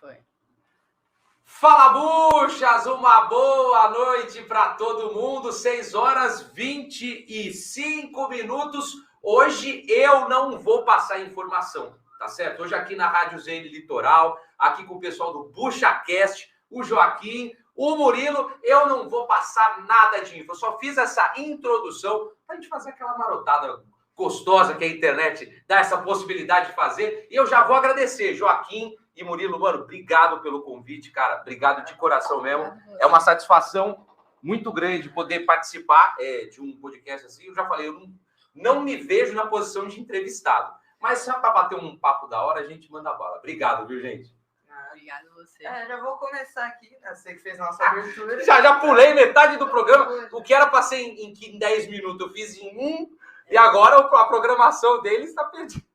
Foi. Fala, buchas! Uma boa noite para todo mundo. 6h25. Hoje eu não vou passar informação, tá certo? Hoje aqui na Rádio ZN Litoral, aqui com o pessoal do BuchaCast, o Joaquim, o Murilo, eu não vou passar nada de info. Eu só fiz essa introdução para a gente fazer aquela marotada gostosa que a internet dá essa possibilidade de fazer. E eu já vou agradecer, Joaquim e Murilo, mano, obrigado pelo convite, cara. Obrigado de coração mesmo. É uma satisfação muito grande poder participar de um podcast assim. Eu já falei, eu não me vejo na posição de entrevistado. Mas só para bater um papo da hora, a gente manda bala. Obrigado, viu, gente? Obrigado a você. Já vou começar aqui, né? Você que fez nossa abertura. Já pulei metade do programa. O que era para ser em 10 minutos, eu fiz em 1. E agora a programação deles está perdida.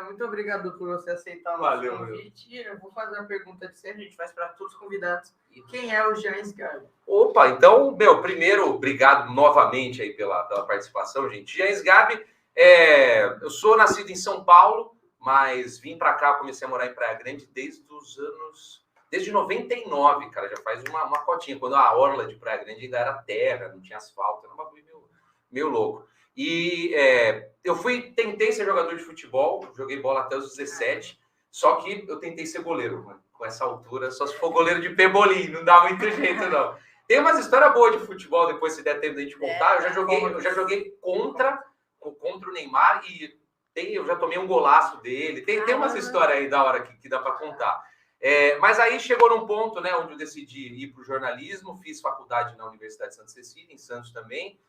Muito obrigado por você aceitar o nosso convite. Eu vou fazer uma pergunta de sempre, a gente faz para todos os convidados. Quem é o Jean Sgarbi? Opa, então, primeiro, obrigado novamente aí pela participação, gente. Jean Sgarbi, eu sou nascido em São Paulo, mas vim para cá, comecei a morar em Praia Grande desde 99, cara, já faz uma cotinha, quando a orla de Praia Grande ainda era terra, não tinha asfalto, era um bagulho meio louco. E eu tentei ser jogador de futebol, joguei bola até os 17, só que eu tentei ser goleiro, mano, com essa altura, só se for goleiro de pebolim, não dá muito jeito, não. Tem umas histórias boas de futebol, depois se der tempo de a gente contar, eu já joguei contra o Neymar e eu já tomei um golaço dele, tem umas histórias aí da hora que dá para contar. Mas aí chegou num ponto, né, onde eu decidi ir para o jornalismo, fiz faculdade na Universidade de Santa Cecília, em Santos também,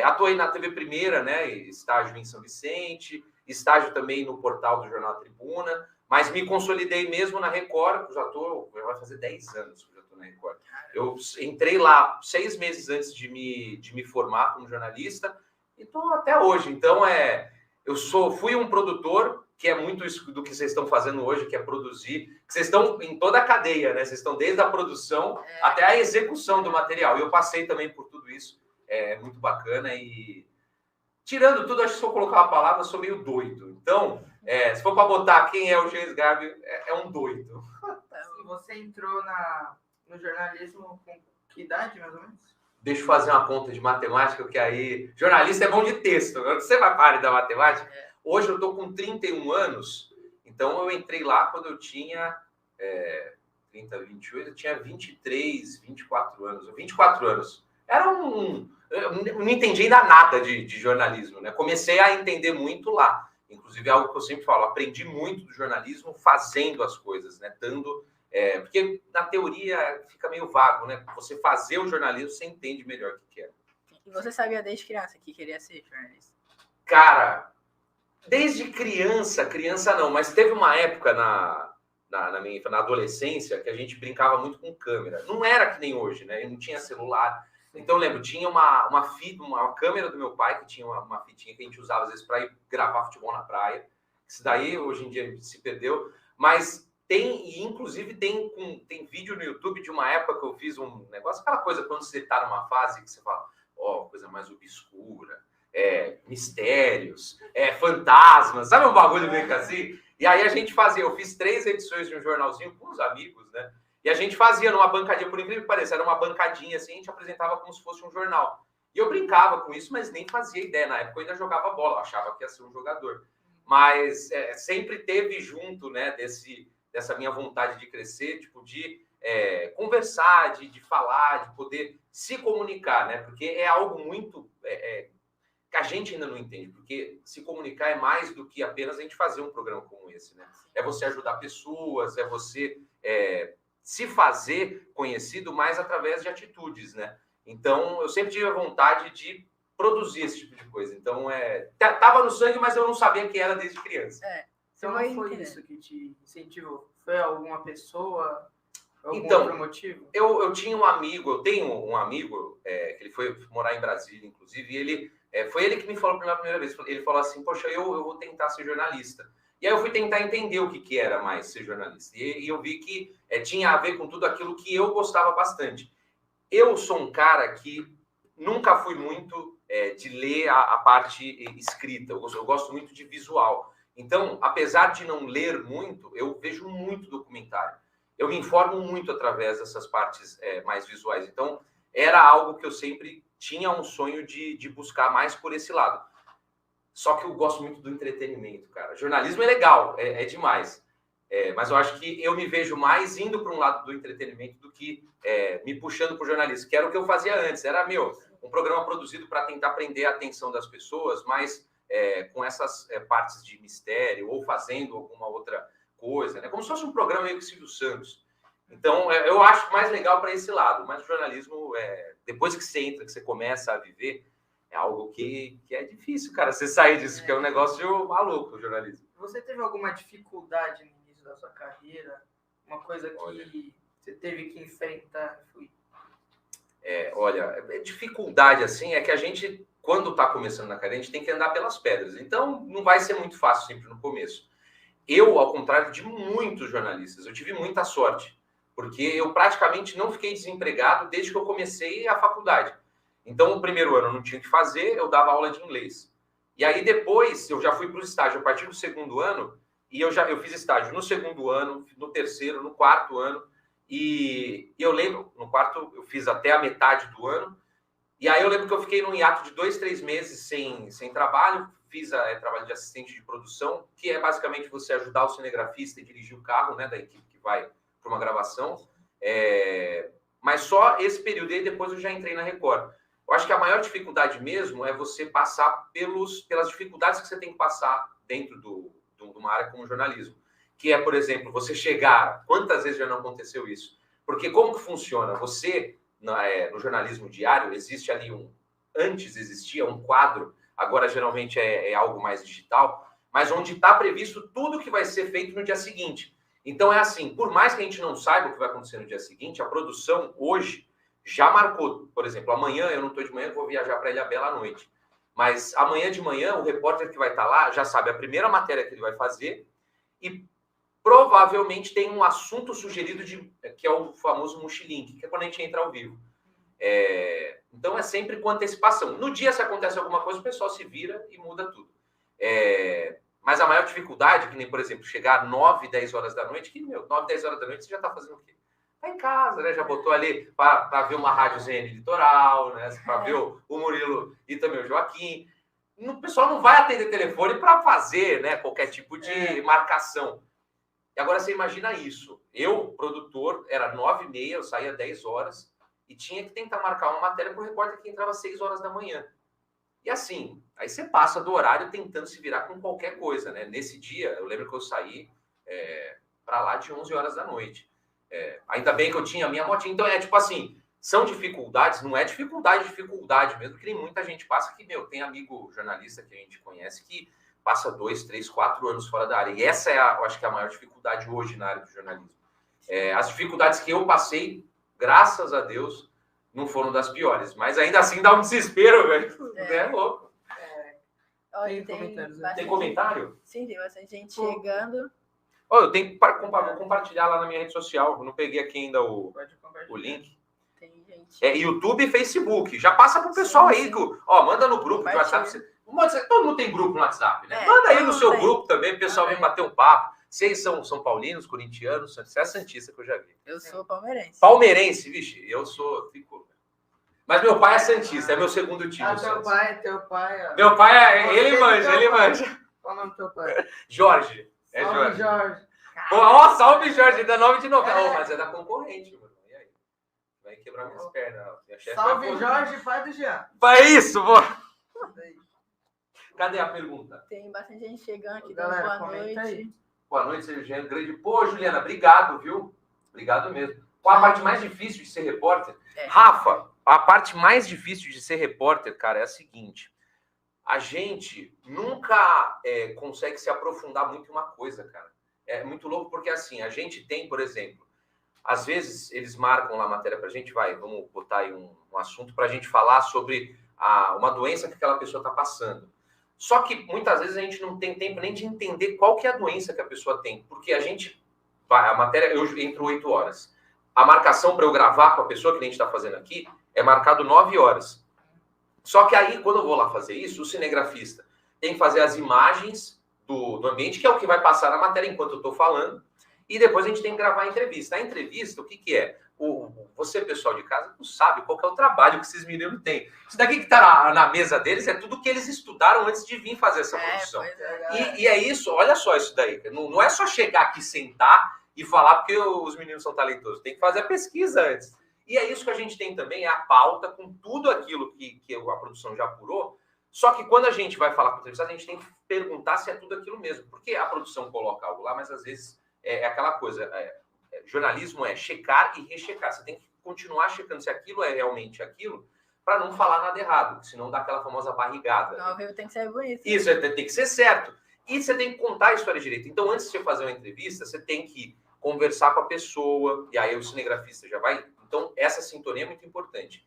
atuei na TV Primeira, né, estágio em São Vicente, estágio também no portal do Jornal Tribuna, mas me consolidei mesmo na Record, já vai fazer 10 anos que eu já estou na Record. Eu entrei lá 6 meses antes de me formar como jornalista e estou até hoje. Então, fui um produtor, que é muito isso do que vocês estão fazendo hoje, que é produzir. Vocês estão em toda a cadeia, né? Vocês estão desde a produção até a execução do material. E eu passei também por tudo isso. É muito bacana. E tirando tudo, acho que se eu colocar uma palavra, eu sou meio doido. Então, se for para botar quem é o Jean Sgarbi, é um doido. Você entrou no jornalismo com que idade, mais ou menos? Deixa eu fazer uma conta de matemática, porque aí... Jornalista é bom de texto. Agora você vai para a área da matemática... Hoje eu estou com 31 anos, então eu entrei lá quando eu tinha 28, eu tinha 23, 24 anos. 24 anos. Eu não entendi ainda nada de jornalismo, né? Comecei a entender muito lá. Inclusive, é algo que eu sempre falo, aprendi muito do jornalismo fazendo as coisas, né? Porque na teoria fica meio vago, né? Você fazer o jornalismo, você entende melhor o que é. E você sabia desde criança que queria ser jornalista? Cara... Desde criança não, mas teve uma época na adolescência que a gente brincava muito com câmera. Não era que nem hoje, né? Eu não tinha celular. Então, eu lembro, tinha uma câmera do meu pai, que tinha uma fitinha que a gente usava às vezes para ir gravar futebol na praia. Isso daí, hoje em dia, se perdeu. Mas inclusive tem vídeo no YouTube de uma época que eu fiz um negócio, aquela coisa quando você está numa fase que você fala, coisa mais obscura. Mistérios, fantasmas, sabe um bagulho meio que assim? E aí a gente fazia, eu fiz 3 edições de um jornalzinho com os amigos, né? E a gente fazia numa bancadinha, por incrível que pareça, era uma bancadinha assim, a gente apresentava como se fosse um jornal. E eu brincava com isso, mas nem fazia ideia. Na época eu ainda jogava bola, eu achava que ia ser um jogador. Mas sempre teve junto, né, dessa minha vontade de crescer, tipo, de conversar, de falar, de poder se comunicar, né? Porque é algo muito... que a gente ainda não entende, porque se comunicar é mais do que apenas a gente fazer um programa como esse, né? É você ajudar pessoas, é você se fazer conhecido mais através de atitudes, né? Então, eu sempre tive a vontade de produzir esse tipo de coisa. Então, tava no sangue, mas eu não sabia que era desde criança. Então, não foi isso que te incentivou? Foi alguma pessoa... Então, outro motivo? Eu tinha um amigo, eu tenho um amigo, que ele foi morar em Brasília, inclusive, e ele... foi ele que me falou pela primeira vez. Ele falou assim, poxa, eu vou tentar ser jornalista. E aí eu fui tentar entender o que era mais ser jornalista. E eu vi que tinha a ver com tudo aquilo que eu gostava bastante. Eu sou um cara que nunca fui muito de ler a parte escrita. Eu gosto muito de visual. Então, apesar de não ler muito, eu vejo muito documentário. Eu me informo muito através dessas partes mais visuais. Então, era algo que eu sempre tinha um sonho de buscar mais por esse lado. Só que eu gosto muito do entretenimento, cara. Jornalismo é legal, é demais. Mas eu acho que eu me vejo mais indo para um lado do entretenimento do que me puxando para o jornalismo, que era o que eu fazia antes. Era, um programa produzido para tentar prender a atenção das pessoas, mas com essas partes de mistério ou fazendo alguma outra coisa, né? Como se fosse um programa meio que Silvio Santos. Então, eu acho mais legal para esse lado. Mas o jornalismo, depois que você entra, que você começa a viver, é algo que é difícil, cara, você sair disso, que é um negócio maluco, o jornalismo. Você teve alguma dificuldade no início da sua carreira? Uma coisa que você teve que enfrentar? Olha, dificuldade, assim, é que a gente, quando está começando na carreira, a gente tem que andar pelas pedras. Então, não vai ser muito fácil sempre no começo. Eu, ao contrário de muitos jornalistas, eu tive muita sorte, porque eu praticamente não fiquei desempregado desde que eu comecei a faculdade. Então, no primeiro ano eu não tinha o que fazer, eu dava aula de inglês. E aí, depois, eu já fui para o estágio a partir do segundo ano, e eu fiz estágio no segundo ano, no terceiro, no quarto ano, e eu lembro, no quarto eu fiz até a metade do ano, e aí eu lembro que eu fiquei num hiato de 2, 3 meses sem trabalho, fiz trabalho de assistente de produção, que é basicamente você ajudar o cinegrafista e dirigir o carro, né, da equipe que vai para uma gravação, mas só esse período, e depois eu já entrei na Record. Eu acho que a maior dificuldade mesmo é você passar pelas dificuldades que você tem que passar dentro de uma área como jornalismo. Que é, por exemplo, você chegar... Quantas vezes já não aconteceu isso? Porque como que funciona? Você, no jornalismo diário, existe ali antes existia um quadro, agora geralmente é algo mais digital, mas onde está previsto tudo que vai ser feito no dia seguinte. Então é assim, por mais que a gente não saiba o que vai acontecer no dia seguinte, a produção hoje já marcou. Por exemplo, amanhã, eu não estou de manhã, vou viajar para Ilhabela à noite. Mas amanhã de manhã, o repórter que vai estar lá já sabe a primeira matéria que ele vai fazer e provavelmente tem um assunto sugerido que é o famoso mochilink, que é quando a gente entra ao vivo. Então é sempre com antecipação. No dia, se acontece alguma coisa, o pessoal se vira e muda tudo. Mas a maior dificuldade, que nem, por exemplo, chegar 9, 10 horas da noite, 9, 10 horas da noite você já está fazendo o quê? Está em casa, né? Já botou ali para ver uma rádio ZN Litoral, né? Para ver o Murilo e também o Joaquim. O pessoal não vai atender telefone para fazer, né, qualquer tipo de marcação. E agora você imagina isso. Eu, produtor, era 9h30, eu saía 10 horas e tinha que tentar marcar uma matéria para o repórter que entrava às 6 horas da manhã. E assim, aí você passa do horário tentando se virar com qualquer coisa, né? Nesse dia, eu lembro que eu saí para lá de 11 horas da noite. Ainda bem que eu tinha a minha motinha. Então, tipo assim, são dificuldades, não é dificuldade mesmo, que nem muita gente passa, que, tem amigo jornalista que a gente conhece que passa 2, 3, 4 anos fora da área. E essa eu acho que é a maior dificuldade hoje na área do jornalismo. As dificuldades que eu passei, graças a Deus, não foram das piores. Mas ainda assim dá um desespero, velho. É louco. Tem comentário? Sim, tem bastante gente chegando. Eu tenho que compartilhar lá na minha rede social. Eu não peguei aqui ainda o link. Tem gente. YouTube e Facebook. Já passa pro pessoal aí. Manda no grupo de WhatsApp. Todo mundo tem grupo no WhatsApp, né? Manda aí no seu grupo também, o pessoal vem bater um papo. Vocês são São Paulinos, corintianos, você é santista que eu já vi. Eu sou palmeirense. Palmeirense, vixe, eu sou tricolor. Mas meu pai é santista, é meu segundo time. Teu pai. Meu pai, ele manja. Qual o nome do teu pai? Jorge. Salve, Jorge. Salve, Jorge, da 9 de novembro. Mas é da concorrente, mano. E aí? Vai quebrar minhas pernas. Salve, Jorge, pai do Jean. Vai isso, vou. Cadê a pergunta? Tem bastante gente chegando aqui, dando boa noite. Aí. Boa noite, Juliana. Grande. Pô, Juliana, obrigado, viu? Obrigado mesmo. Qual a parte mais difícil de ser repórter? Rafa, a parte mais difícil de ser repórter, cara, é a seguinte. A gente nunca consegue se aprofundar muito em uma coisa, cara. É muito louco porque, assim, a gente tem, por exemplo, às vezes eles marcam lá a matéria pra gente, vamos botar aí um assunto pra gente falar sobre uma doença que aquela pessoa tá passando. Só que muitas vezes a gente não tem tempo nem de entender qual que é a doença que a pessoa tem. Porque a matéria, eu entro 8 horas. A marcação para eu gravar com a pessoa que a gente está fazendo aqui é marcado 9 horas. Só que aí, quando eu vou lá fazer isso, o cinegrafista tem que fazer as imagens do ambiente, que é o que vai passar na matéria enquanto eu estou falando, e depois a gente tem que gravar a entrevista. A entrevista, o que é? Você, pessoal de casa, não sabe qual que é o trabalho que esses meninos têm. Isso daqui que está na mesa deles é tudo que eles estudaram antes de vir fazer essa produção. E é isso, olha só isso daí. Não é só chegar aqui, sentar e falar porque os meninos são talentosos. Tem que fazer a pesquisa antes. E é isso que a gente tem também, é a pauta com tudo aquilo que a produção já apurou. Só que quando a gente vai falar com o entrevistado, a gente tem que perguntar se é tudo aquilo mesmo. Porque a produção coloca algo lá, mas às vezes é aquela coisa. Jornalismo é checar e rechecar. Você tem que continuar checando se aquilo é realmente aquilo, para não falar nada errado, senão dá aquela famosa barrigada. Não, viu? Tem que ser bonito. Isso, tem que ser certo. E você tem que contar a história direito. Então, antes de você fazer uma entrevista, você tem que conversar com a pessoa, e aí o cinegrafista já vai. Então, essa sintonia é muito importante.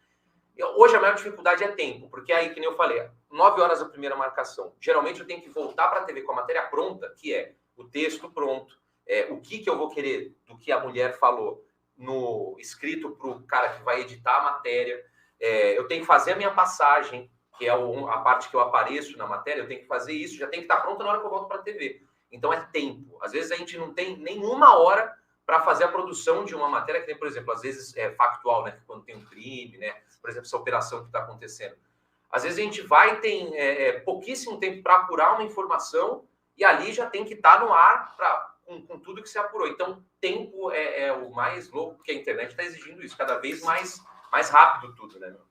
Hoje, a maior dificuldade é tempo, porque aí, que nem eu falei, 9 horas a primeira marcação. Geralmente, eu tenho que voltar para a TV com a matéria pronta, que é o texto pronto, o que eu vou querer do que a mulher falou no escrito para o cara que vai editar a matéria. Eu tenho que fazer a minha passagem, que é a parte que eu apareço na matéria, eu tenho que fazer isso, já tem que estar pronto na hora que eu volto para a TV. Então, é tempo. Às vezes, a gente não tem nenhuma hora para fazer a produção de uma matéria que tem, por exemplo, às vezes é factual, né? Quando tem um crime, né? Por exemplo, essa operação que está acontecendo. Às vezes a gente tem pouquíssimo tempo para apurar uma informação e ali já tem que estar no ar com tudo que se apurou. Então, tempo é o mais louco, porque a internet está exigindo isso, cada vez mais rápido tudo, né, meu?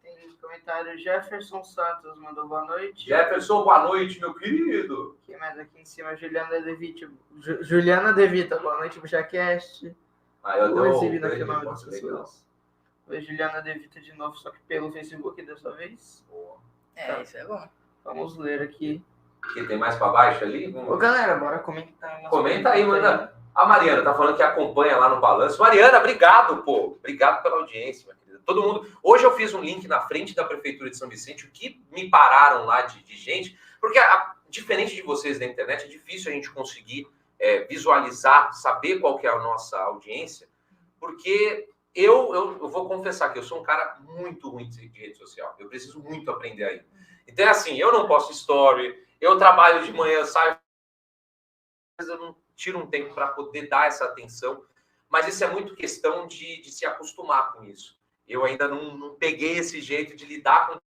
Tem comentário, Jefferson Santos mandou boa noite. Jefferson, boa noite, meu querido. Quem mais aqui em cima? Juliana Devita, boa noite, BujaCast. Vou exibindo aqui o nome das pessoas. Oi, Juliana Devita de novo, só que pelo Facebook dessa vez. Tá. Isso é bom. Vamos ler aqui. Que tem mais para baixo ali? Ô, galera, bora comentar. Comenta aí, manda. A Mariana tá falando que acompanha lá no Balanço. Mariana, obrigado, pô. Obrigado pela audiência, minha querida. Todo mundo. Hoje eu fiz um link na frente da Prefeitura de São Vicente, o que me pararam lá de gente, porque diferente de vocês da internet, é difícil a gente conseguir visualizar, saber qual que é a nossa audiência, porque eu vou confessar que eu sou um cara muito ruim de rede social. Eu preciso muito aprender aí. Então é assim, eu não posto story, eu trabalho de manhã, saio, mas eu não tiro um tempo para poder dar essa atenção, mas isso é muito questão de se acostumar com isso. Eu ainda não peguei esse jeito de lidar com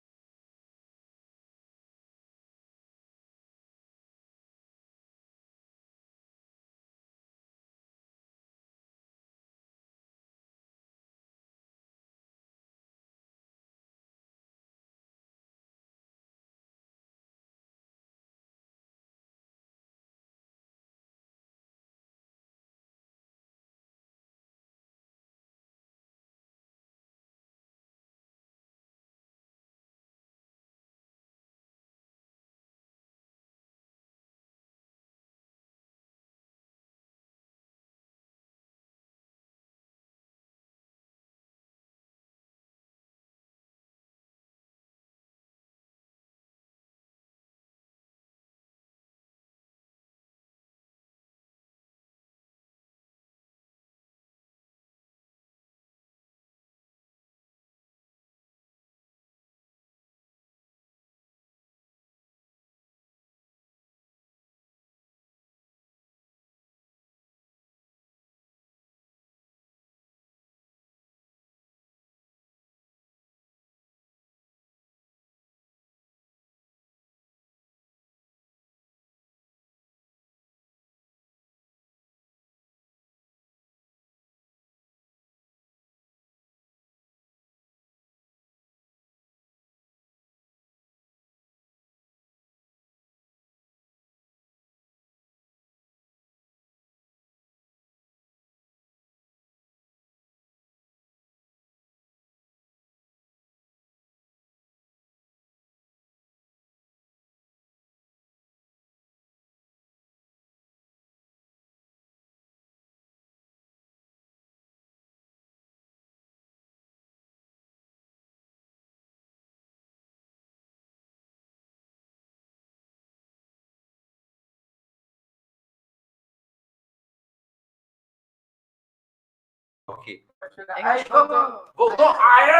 aqui. Voltou! Aê!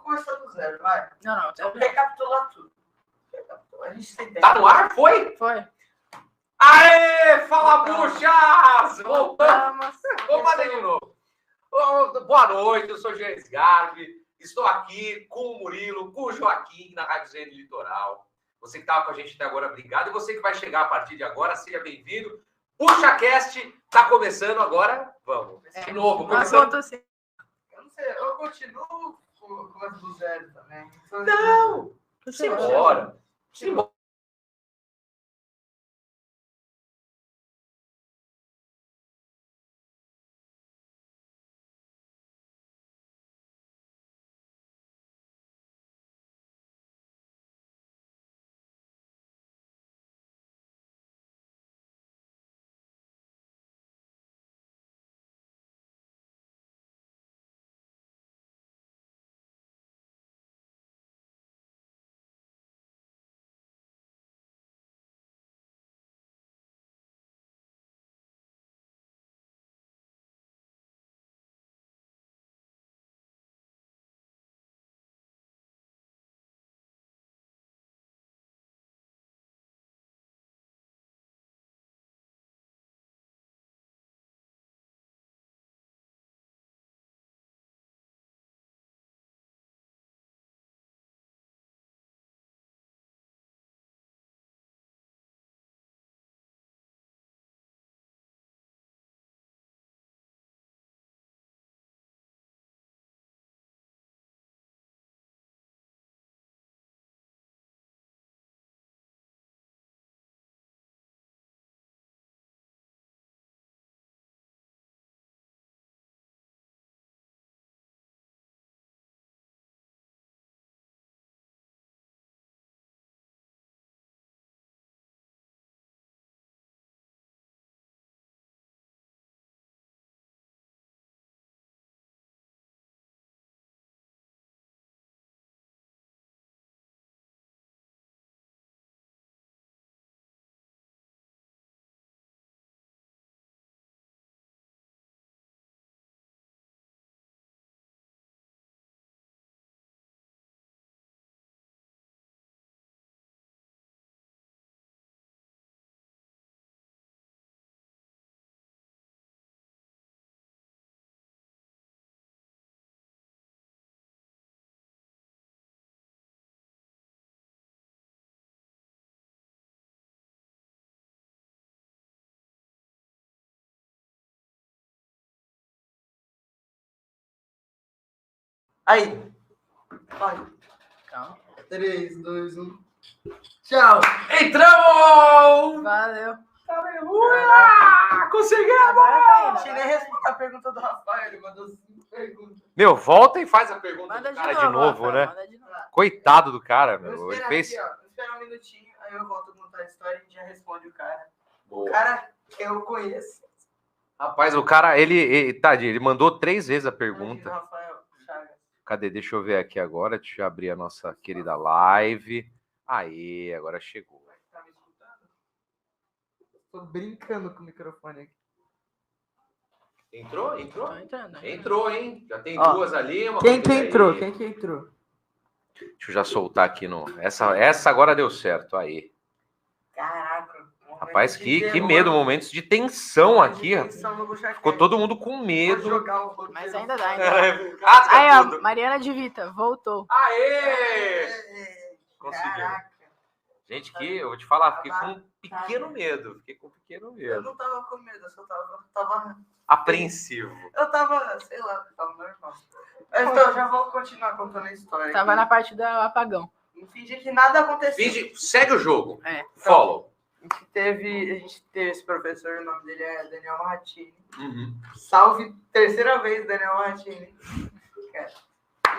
começar do zero, vai. Não. Vamos recapitular tudo. A gente tem tempo. Tá no ar? Foi? Foi. Aê! Fala, puxas! Voltamos! Vamos. Vamos fazer de novo. Boa noite, eu sou o James Garbi. Estou aqui com o Murilo, com o Joaquim, na Rádio ZN Litoral. Você que estava com a gente até agora, obrigado. E você que vai chegar a partir de agora, seja bem-vindo. PuxaCast está começando agora. Vamos. De novo, começando. Eu não sei, eu continuo com o do zero também. Não! Simbora. Simbora. Aí. Vai. Calma. 3, 2, 1. Tchau. Entramos! Valeu. Conseguimos! A gente nem respondeu a pergunta do Rafael, ele mandou 5 perguntas. Meu, volta e faz a pergunta Manda do cara de de novo, Rafael, né? manda de novo. Coitado do cara, Eu meu. Ele espero fez... aqui, ó. Eu espero um minutinho, aí eu volto a contar a história e a gente já responde o cara. Boa. O cara que eu conheço. Rapaz, o cara, tadinho, ele mandou 3 vezes a pergunta. Rafael Chagas. Cadê? Deixa eu ver aqui agora. Deixa eu abrir a nossa querida live. Aí, agora chegou. Tá me escutando? Tô brincando com o microfone aqui. Entrou? Tô entrando. Entrou, hein? Já tem Ó, 2 ali. Quem que entrou? Quem que entrou? Deixa eu já soltar aqui no... Essa agora deu certo. Aí. Caraca. Rapaz, que medo. Momentos de tensão aqui. Ficou todo mundo com medo. Mas ainda dá, Rasga Aí, tudo. ó, Mariana de Vita, voltou. Aê! Conseguiu. Caraca. Gente, eu vou te falar, fiquei com um pequeno medo. Eu não tava com medo, eu só tava Apreensivo. eu tava, sei lá, tava normal. Então, já vou continuar contando a história. Tava aqui. na parte do apagão. Não fingi que nada aconteceu. Segue o jogo. É. Follow. A gente teve esse professor, o nome dele é Daniel Martini. Uhum. Salve, terceira vez, Daniel Martini.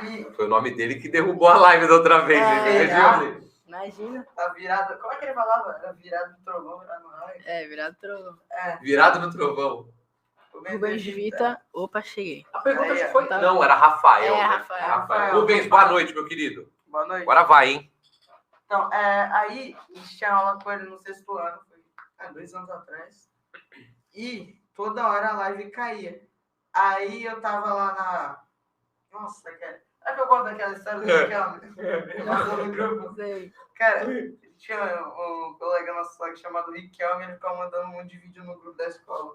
E Foi o nome dele que derrubou a live da outra vez. Né? Imagina. tá virado, como é que ele falava? Era virado no trovão, virado no raio. É, virado trovão. Virado no trovão. Rubens de Vita, opa, cheguei. A pergunta Aí, já foi... tá. Não, era Rafael. É, né? Rafael. Rubens, boa noite, meu querido. Boa noite. Agora vai, hein? Então, aí a gente tinha aula com ele no 6º ano, foi 2 anos atrás. E toda hora a live caía. Aí eu tava lá na... Nossa, cara. Sabe que eu conto daquela história do Riquelme? Ele mandou no grupo. Não sei. Cara, tinha um colega nosso lá chamado Riquelme, ele ficava mandando um monte de vídeo no grupo da escola.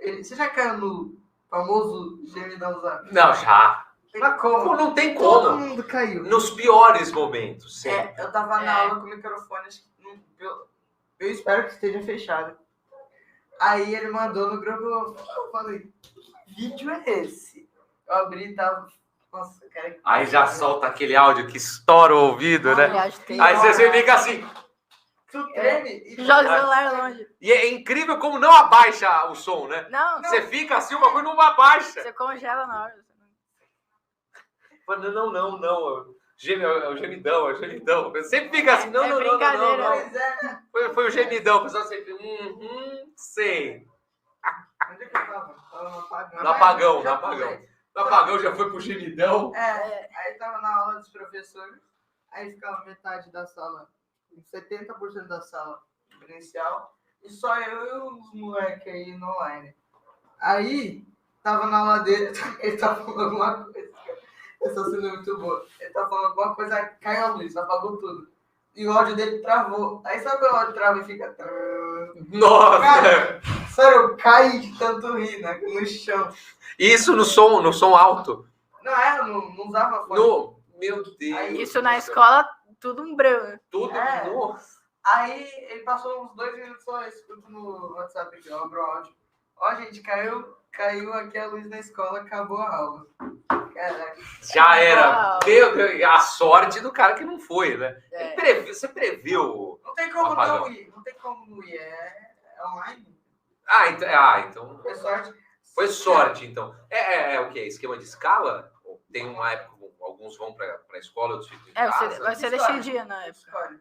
Você já caiu no famoso gemidão Zap? Não, já. Mas como? Não tem Todo como. mundo caiu. Nos piores momentos, sempre. Eu tava na aula com o microfone, acho que eu espero que esteja fechado. Aí ele mandou no grupo, eu falei, que vídeo é esse? Eu abri e tava... Nossa, cara... Aí já solta aquele áudio que estoura o ouvido, né? Aliás, tem- Aí você fica assim. Tu treme e... Joga o celular longe. E é incrível como não abaixa o som, né? Não, Você fica assim, o bagulho não abaixa. você congela na hora. Mano, não. É o gemidão, é o gemidão. Você sempre fica assim, não. brincadeira. Pois é, né? Foi o gemidão, o pessoal sempre, sei. Onde é que eu tava? Tava no apagão. No apagão, Já no apagão. pulei. O apagão já foi pro gemidão. Aí tava na aula dos professores, aí ficava metade da sala, 70% da sala presencial, e só eu e os moleques aí no online. Aí, tava na aula dele, ele tava falando alguma coisa, essa cena é muito boa, ele tava falando alguma coisa, caiu a luz, apagou tudo. E o áudio dele travou. Aí sabe quando o áudio trava e fica... Nossa! Cara, sério, eu caí de tanto rir, né? No chão. Isso no som alto. Não usava fone. Meu Deus. Isso na escola, tudo um breu, né? Tudo. Nossa. Aí ele passou uns 2 minutos só, eu escuto no WhatsApp aqui, ó, abro o áudio. Ó, gente, caiu aqui a luz na escola, acabou a aula. Caraca. Já era. Uau. Meu Deus, a sorte do cara que não foi, né? É. Você previu. Não tem como Apagão. não ir, não tem como não ir, é online. Então. Foi sorte. Foi sorte, então. É o quê? Esquema de escala? Ou tem uma época, alguns vão pra escola, outros ficam em casa? Você deixa dia na época. Escolhe.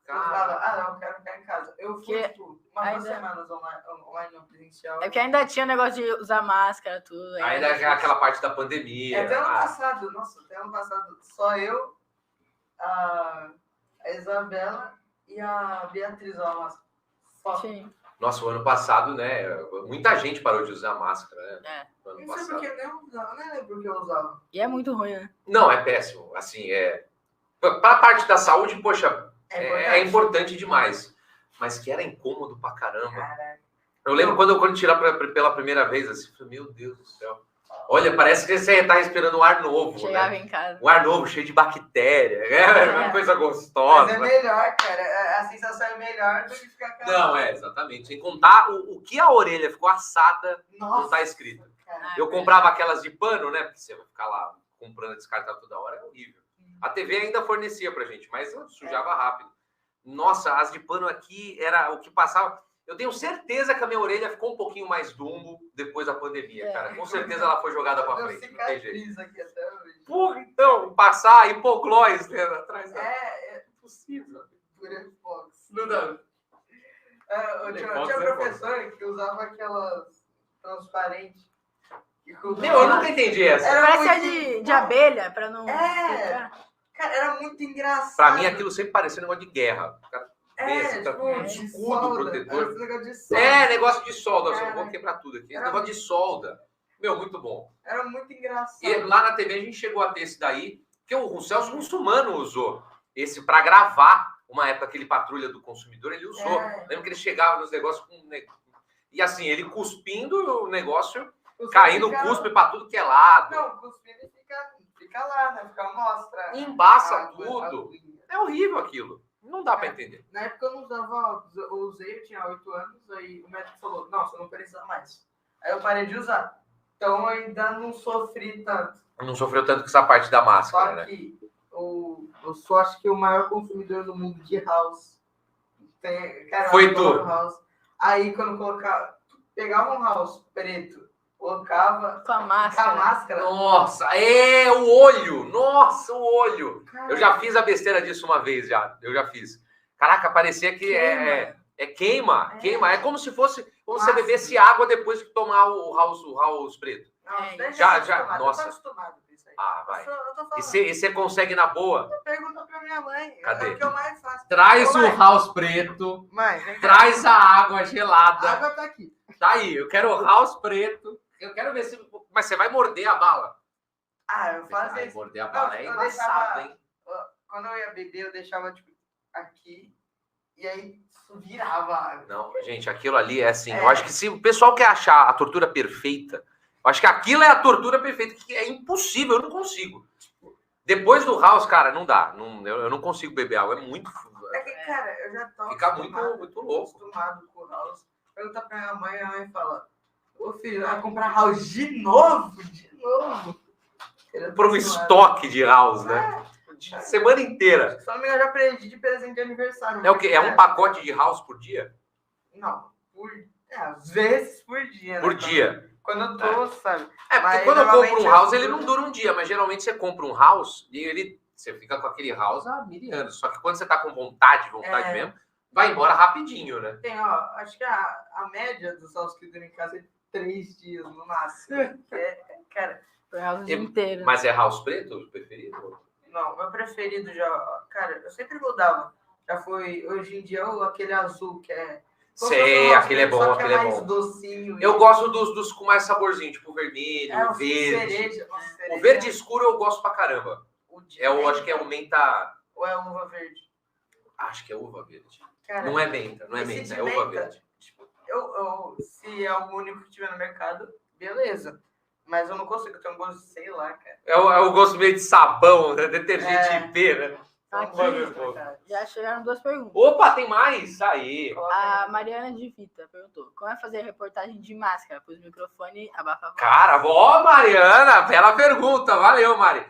Você Cara. fala, não, eu quero ficar em casa. Eu fui, Que tipo, umas 2 ainda- semanas online no presencial. É porque ainda tinha negócio de usar máscara, tudo. Ainda é aquela parte da pandemia. Até ano passado, só eu, a Isabela e a Beatriz Almas. Só. Sim. Nossa, o ano passado, né? Muita gente parou de usar máscara, né? No ano Não sei passado. porque eu nem lembro porque eu usava. E é muito ruim, né? Não, é péssimo. Assim, para a parte da saúde, poxa, é importante demais. Mas que era incômodo pra caramba. Caraca. Eu lembro quando tirar pela primeira vez, assim, eu falei, meu Deus do céu. Olha, parece que você tá respirando um ar novo, Chegava né? em casa. Um ar novo, cheio de bactéria. É uma coisa gostosa. Mas é melhor, cara. A sensação é melhor do que ficar calado. Não, exatamente. Sem contar o que a orelha ficou assada, não Nossa, tá escrito. cara. Eu comprava aquelas de pano, né? Porque você vai ficar lá comprando descartável toda hora, é horrível. A TV ainda fornecia pra gente, mas eu sujava rápido. Nossa, as de pano aqui era o que passava. Eu tenho certeza que a minha orelha ficou um pouquinho mais dumbo depois da pandemia, cara. Com certeza ela foi jogada pra Deu frente. Não tem jeito. cicatriz aqui até hoje. Porra, então, passar hipoglós, né? Atrás da... É impossível. por Fox. Não dá. Tinha professor que usava aquelas transparentes. Meu, eu nunca entendi essa. Parece a muito- de abelha, pra não... É. Cara, era muito engraçado. Pra mim, aquilo sempre parecia um negócio de guerra. Esse, tá com de escudo solda. protetor. Era esse negócio de solda. Negócio de solda. Nossa, eu Cara, vou quebrar tudo aqui. Esse era negócio de solda. Meu, muito bom. Era muito engraçado. E lá na TV a gente chegou a ter esse daí, que o Celso Russomano usou. Esse pra gravar. Uma época que ele patrulha do consumidor, ele usou. Lembra que ele chegava nos negócios com... E assim, ele cuspindo o negócio, caindo cuspe pra tudo que é lado. Não, cuspindo fica lá, né? Fica amostra. Embaça tudo. É horrível aquilo. Não dá pra entender. Na época eu não usava óculos. Eu usei, eu tinha 8 anos, aí o médico falou, não, você não precisa mais. Aí eu parei de usar. Então eu ainda não sofri tanto. Não sofreu tanto com essa parte da máscara, Só né? que eu sou, acho que, o maior consumidor do mundo de house. Cara, Foi eu adoro tu. House. Aí quando pegava um house preto, colocava Com a com a máscara. máscara. Nossa, o olho! Nossa, o olho! Cara, Eu já fiz a besteira disso uma vez, eu já fiz. Caraca, parecia que queima. É como se fosse, como se você Ácido. bebesse água depois de tomar o house preto. Não, É, deixa já, eu acostumado, nossa. Eu tô acostumado com isso aí. Vai. Eu tô falando. E você consegue na boa? Pergunta pra minha mãe. Cadê? É o que eu mais faço. Traz Ô, o mãe. house preto, Mãe, vem cá. traz a água A gelada. água tá aqui. Tá aí, eu quero o house preto. Eu quero ver se... Mas você vai morder a bala. Eu fazia Aí isso. morder a bala é embaçado, hein? Quando eu ia beber, eu deixava, tipo, aqui, e aí virava a água. Não, gente, aquilo ali é assim, eu acho que se o pessoal quer achar a tortura perfeita, eu acho que aquilo é a tortura perfeita, que é impossível, eu não consigo. Depois do house, cara, não dá. Eu não consigo beber água, é muito... É que, cara, eu já tô Fica muito louco. acostumado com o house. Pergunta pra minha mãe, a mãe fala, ô filho, vai comprar house de novo? De novo? Por um estoque de house, né? Semana inteira. Só me eu já perdi de presente de aniversário. É o quê? É um pacote de house por dia? Não, às vezes por dia, né? Por dia. Quando eu tô, sabe? Porque Mas, quando eu compro um normalmente, house, ele não dura um dia, mas geralmente você compra um house e você fica com aquele house há 1000 anos. Só que quando você tá com vontade mesmo, vai embora rapidinho, né? Tem, acho que a média dos house que duram em casa é 3 dias no máximo. Cara, Foi o dia inteiro. Mas é house preto o preferido? Não, meu preferido cara, eu sempre mudava. Já foi, hoje em dia, aquele azul que é... Sei, aquele é bom, aquele é mais bom. Docinho. Eu gosto dos com mais saborzinho, tipo vermelho, verde. Cereja, O verde escuro eu gosto pra caramba. Acho que é o menta... Ou é uva verde? Acho que é uva verde. Cara, não é menta, é uva verde. Tipo, se é o único que tiver no mercado, beleza. Mas eu não consigo ter um gosto, sei lá, cara. É o gosto meio de sabão, né? Detergente IP, né? Aqui, já chegaram 2 perguntas. Opa, tem mais? Aí. A Mariana de Vita perguntou: como é fazer a reportagem de máscara? Pois o microfone abafa a voz. Cara, Mariana, bela pergunta. Valeu, Mari.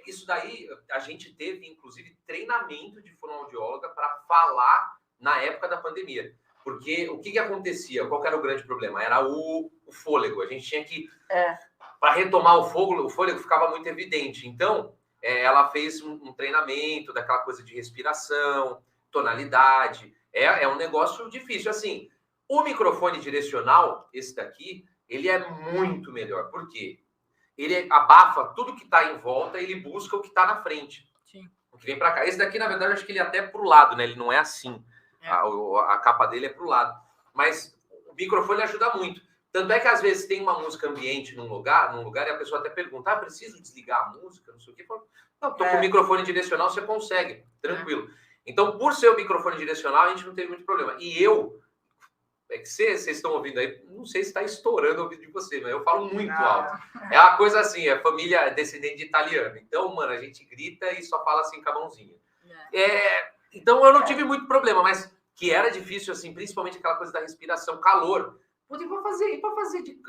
Isso daí, a gente teve, inclusive, treinamento de fonoaudióloga para falar na época da pandemia. Porque o que acontecia? Qual que era o grande problema? Era o fôlego. A gente tinha que... Para retomar o fôlego ficava muito evidente. Então, ela fez um treinamento daquela coisa de respiração, tonalidade. É um negócio difícil. Assim, o microfone direcional, esse daqui, ele é muito melhor. Por quê? Ele abafa tudo que está em volta e ele busca o que está na frente. Sim. O que vem para cá. Esse daqui, na verdade, acho que ele é até para o lado, né? Ele não é assim. A capa dele é para o lado. Mas o microfone ajuda muito. Tanto é que, às vezes, tem uma música ambiente num lugar e a pessoa até pergunta, preciso desligar a música? Não sei o quê. Não, tô com o microfone direcional, você consegue. Tranquilo. Então, por ser o microfone direcional, a gente não teve muito problema. E é que vocês estão ouvindo aí, não sei se está estourando o ouvido de você, mas eu falo muito alto. É uma coisa assim, é família descendente de italiano. Então, mano, a gente grita e só fala assim com a mãozinha. Então, eu não tive muito problema, mas que era difícil, assim, principalmente aquela coisa da respiração, calor. E para fazer de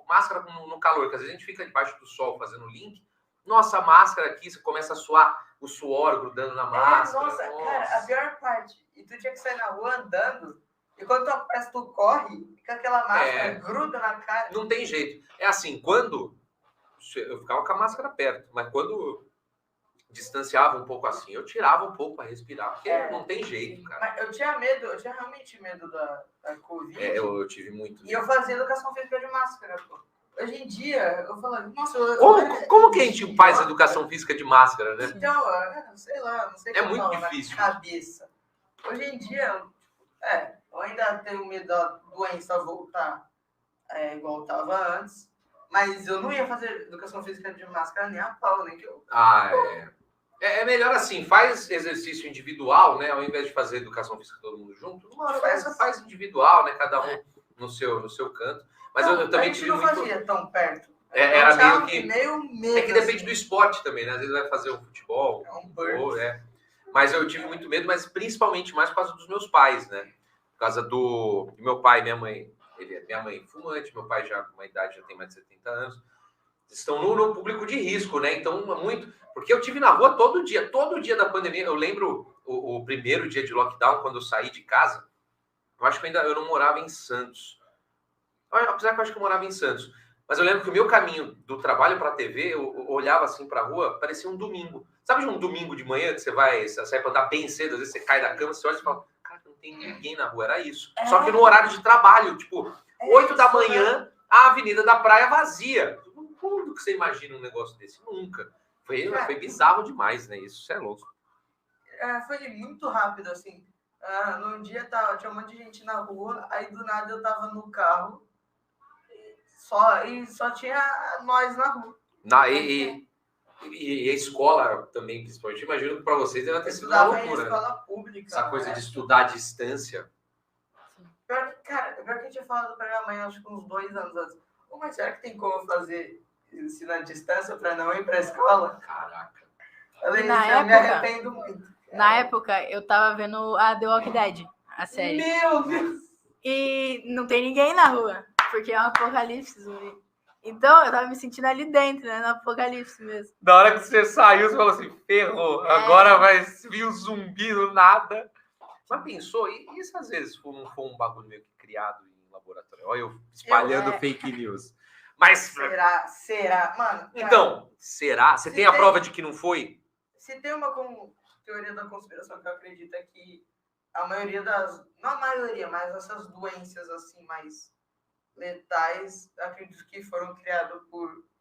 máscara no calor, que às vezes a gente fica debaixo do sol fazendo link. Nossa, a máscara aqui, você começa a suar, o suor grudando na máscara. Nossa, cara, a pior parte. E tu tinha que sair na rua andando, e quando tu corre, fica aquela máscara, gruda na cara. Não tem jeito. É assim, quando... Eu ficava com a máscara perto, mas quando distanciava um pouco assim, eu tirava um pouco para respirar, porque não tem jeito, cara. Mas eu tinha realmente medo da Covid. Eu tive muito. E eu fazia educação física de máscara, pô. Hoje em dia, eu falo, nossa... Como que a gente faz educação física de máscara, né? Então, sei lá, não sei como muito difícil. Na cabeça. Hoje em dia, eu ainda tenho medo da doença voltar igual estava antes, mas eu não ia fazer educação física de máscara nem a pau, nem que eu... É melhor assim, faz exercício individual, né? Ao invés de fazer educação física todo mundo junto, uma hora dessa faz individual, né? Cada um no seu canto. Mas eu também tive muito... não fazia tão perto. Era meio que... medo, É que depende do esporte também, né? Às vezes vai fazer um futebol. Um burp. Mas eu tive muito medo, mas principalmente mais por causa dos meus pais, né? Por causa do meu pai e minha mãe. Minha mãe fumante, meu pai já com uma idade, já tem mais de 70 anos. Estão no público de risco, né? Então, muito... Porque eu tive na rua todo dia da pandemia. Eu lembro o primeiro dia de lockdown, quando eu saí de casa. Eu acho que eu não morava em Santos. Apesar que eu acho que eu morava em Santos. Mas eu lembro que o meu caminho do trabalho para a TV, eu olhava assim para a rua, parecia um domingo. Sabe um domingo de manhã que você sai para andar bem cedo, às vezes você cai da cama, você olha e fala, cara, não tem ninguém na rua. Era isso. Só que no horário de trabalho, tipo, 8 da manhã, a Avenida da Praia vazia. Quando que você imagina um negócio desse? Nunca. Foi bizarro demais, né? Isso é louco. Foi muito rápido, assim. Num dia tinha um monte de gente na rua, aí do nada eu tava no carro e só tinha nós na rua. E a escola também, principalmente, imagino que para vocês deve ter sido uma loucura. Escola pública. Essa coisa de estudar à distância. Pior que eu tinha falado para minha mãe, acho que uns 2 anos antes. Mas será que tem como fazer ensino à distância para não ir para a escola? Caraca. Eu me arrependo muito. Na época, eu tava vendo a The Walking Dead, a série. Meu Deus! E não tem ninguém na rua, porque é um apocalipse zumbi. Então, eu tava me sentindo ali dentro, né? No apocalipse mesmo. Na hora que você saiu, você falou assim, ferrou. Agora vai vir um zumbi do nada. Mas pensou, e se às vezes não for um bagulho meio que criado em laboratório? Olha eu espalhando fake news. Mas... Será? Mano, cara, então, será? Você tem a prova de que não foi? Se tem uma teoria da conspiração que eu acredito é que a maioria das... Não a maioria, mas essas doenças assim mais letais, acredito que foram criadas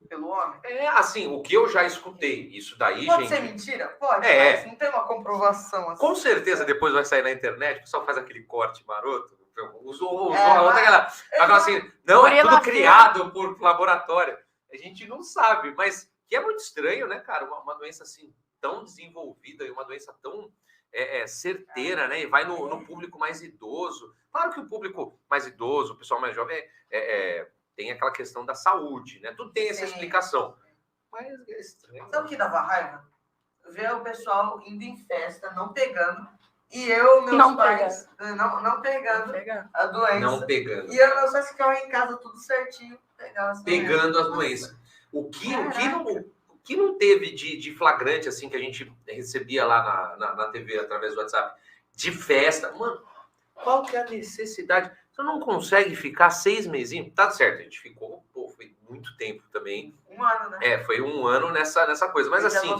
pelo homem. Assim, o que eu já escutei, isso daí, pode gente... Pode ser mentira? Pode, mas não tem uma comprovação assim. Com certeza, depois vai sair na internet, o pessoal faz aquele corte maroto, fala assim, não, é tudo criado por laboratório. A gente não sabe, mas que é muito estranho, né, cara? Uma doença assim, tão desenvolvida e uma doença tão certeira, né? E vai no público mais idoso. Claro que o público mais idoso, o pessoal mais jovem, tem aquela questão da saúde, né? Tudo tem essa explicação. Mas é estranho. Sabe o que dava raiva? Ver o pessoal indo em festa, não pegando, e meus pais, não pegando a doença. Não pegando. E eu meus pais ficavam em casa tudo certinho, pegando as doenças. O que não teve de flagrante, assim, que a gente recebia lá na TV, através do WhatsApp, de festa. Mano, qual que é a necessidade? Você não consegue ficar 6 mesinhos? Tá certo, a gente ficou, foi muito tempo também. 1 ano, né? Foi 1 ano nessa coisa. Mas assim,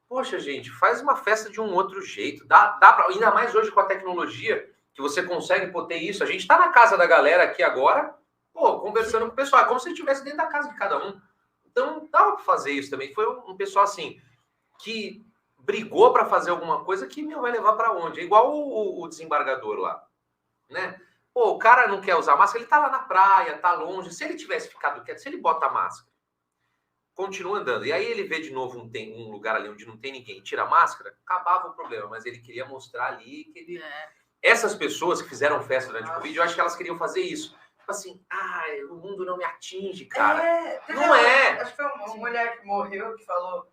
poxa, gente, faz uma festa de um outro jeito. Dá pra, ainda mais hoje com a tecnologia, que você consegue ter isso. A gente tá na casa da galera aqui agora, conversando com o pessoal. É como se estivesse dentro da casa de cada um. Então, dava para fazer isso também. Foi um pessoal, assim, que brigou para fazer alguma coisa que vai levar para onde? É igual o desembargador lá, né? O cara não quer usar máscara, ele tá lá na praia, tá longe. Se ele tivesse ficado quieto, se ele bota a máscara, continua andando. E aí ele vê de novo um lugar ali onde não tem ninguém, tira a máscara, acabava o problema. Mas ele queria mostrar ali que ele... Essas pessoas que fizeram festa durante o Covid, eu acho que elas queriam fazer isso. Assim, o mundo não me atinge, cara. Não é. Acho que foi uma mulher que morreu, que falou,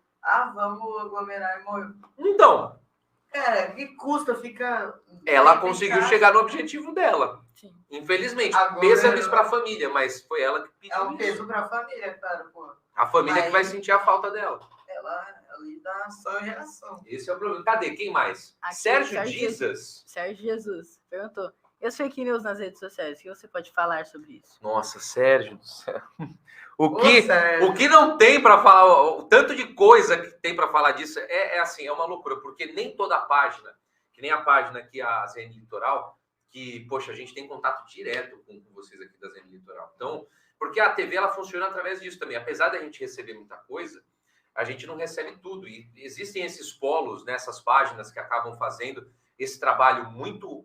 vamos aglomerar e morreu. Então. Cara, que custa ficar... Ela conseguiu chegar no objetivo dela. Sim. Infelizmente. Pêsames pra família, mas foi ela que pediu. É um peso pra família, cara, pô. A família que vai sentir a falta dela. Ela ali dá ação e reação. Esse é o problema. Cadê? Quem mais? Aqui, Sérgio Jesus. Sérgio Jesus perguntou. E as fake news nas redes sociais? O que você pode falar sobre isso? Nossa, Sérgio do céu. O que não tem para falar, o tanto de coisa que tem para falar disso assim, é uma loucura, porque nem toda a página, que nem a página aqui, a ZN Litoral, que, poxa, a gente tem contato direto com vocês aqui da ZN Litoral. Então, porque a TV, ela funciona através disso também. Apesar da gente receber muita coisa, a gente não recebe tudo. E existem esses polos, nessas páginas que acabam fazendo esse trabalho muito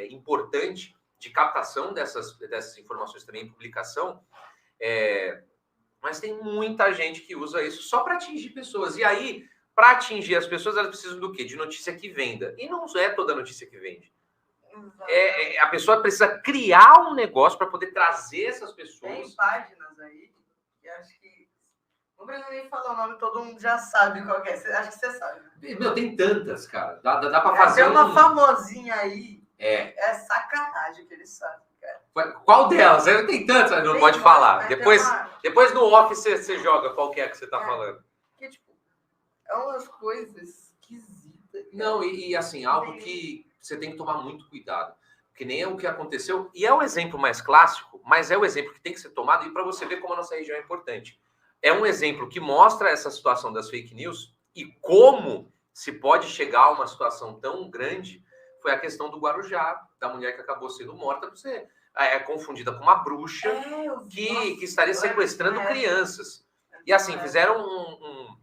importante de captação dessas informações também em publicação, mas tem muita gente que usa isso só para atingir pessoas. E aí, para atingir as pessoas, elas precisam do quê? De notícia que venda. E não é toda notícia que vende. A pessoa precisa criar um negócio para poder trazer essas pessoas. Tem páginas aí, que acho que... Não precisa nem falar o nome, todo mundo já sabe qual é. Acho que você sabe, né? Meu, tem tantas, cara. Dá pra fazer uma famosinha aí. É sacanagem que eles sabem, cara. Qual delas? Tem tantas, não pode falar. Depois no off você joga qual que é que você tá falando. Que, tipo, é umas coisas esquisitas. Não, e assim, algo que você tem que tomar muito cuidado. Que nem é o que aconteceu. E é o exemplo mais clássico, mas é o exemplo que tem que ser tomado. E para você ver como a nossa região é importante. É um exemplo que mostra essa situação das fake news e como se pode chegar a uma situação tão grande. Foi a questão do Guarujá, da mulher que acabou sendo morta por ser confundida com uma bruxa que estaria sequestrando crianças. E assim, fizeram um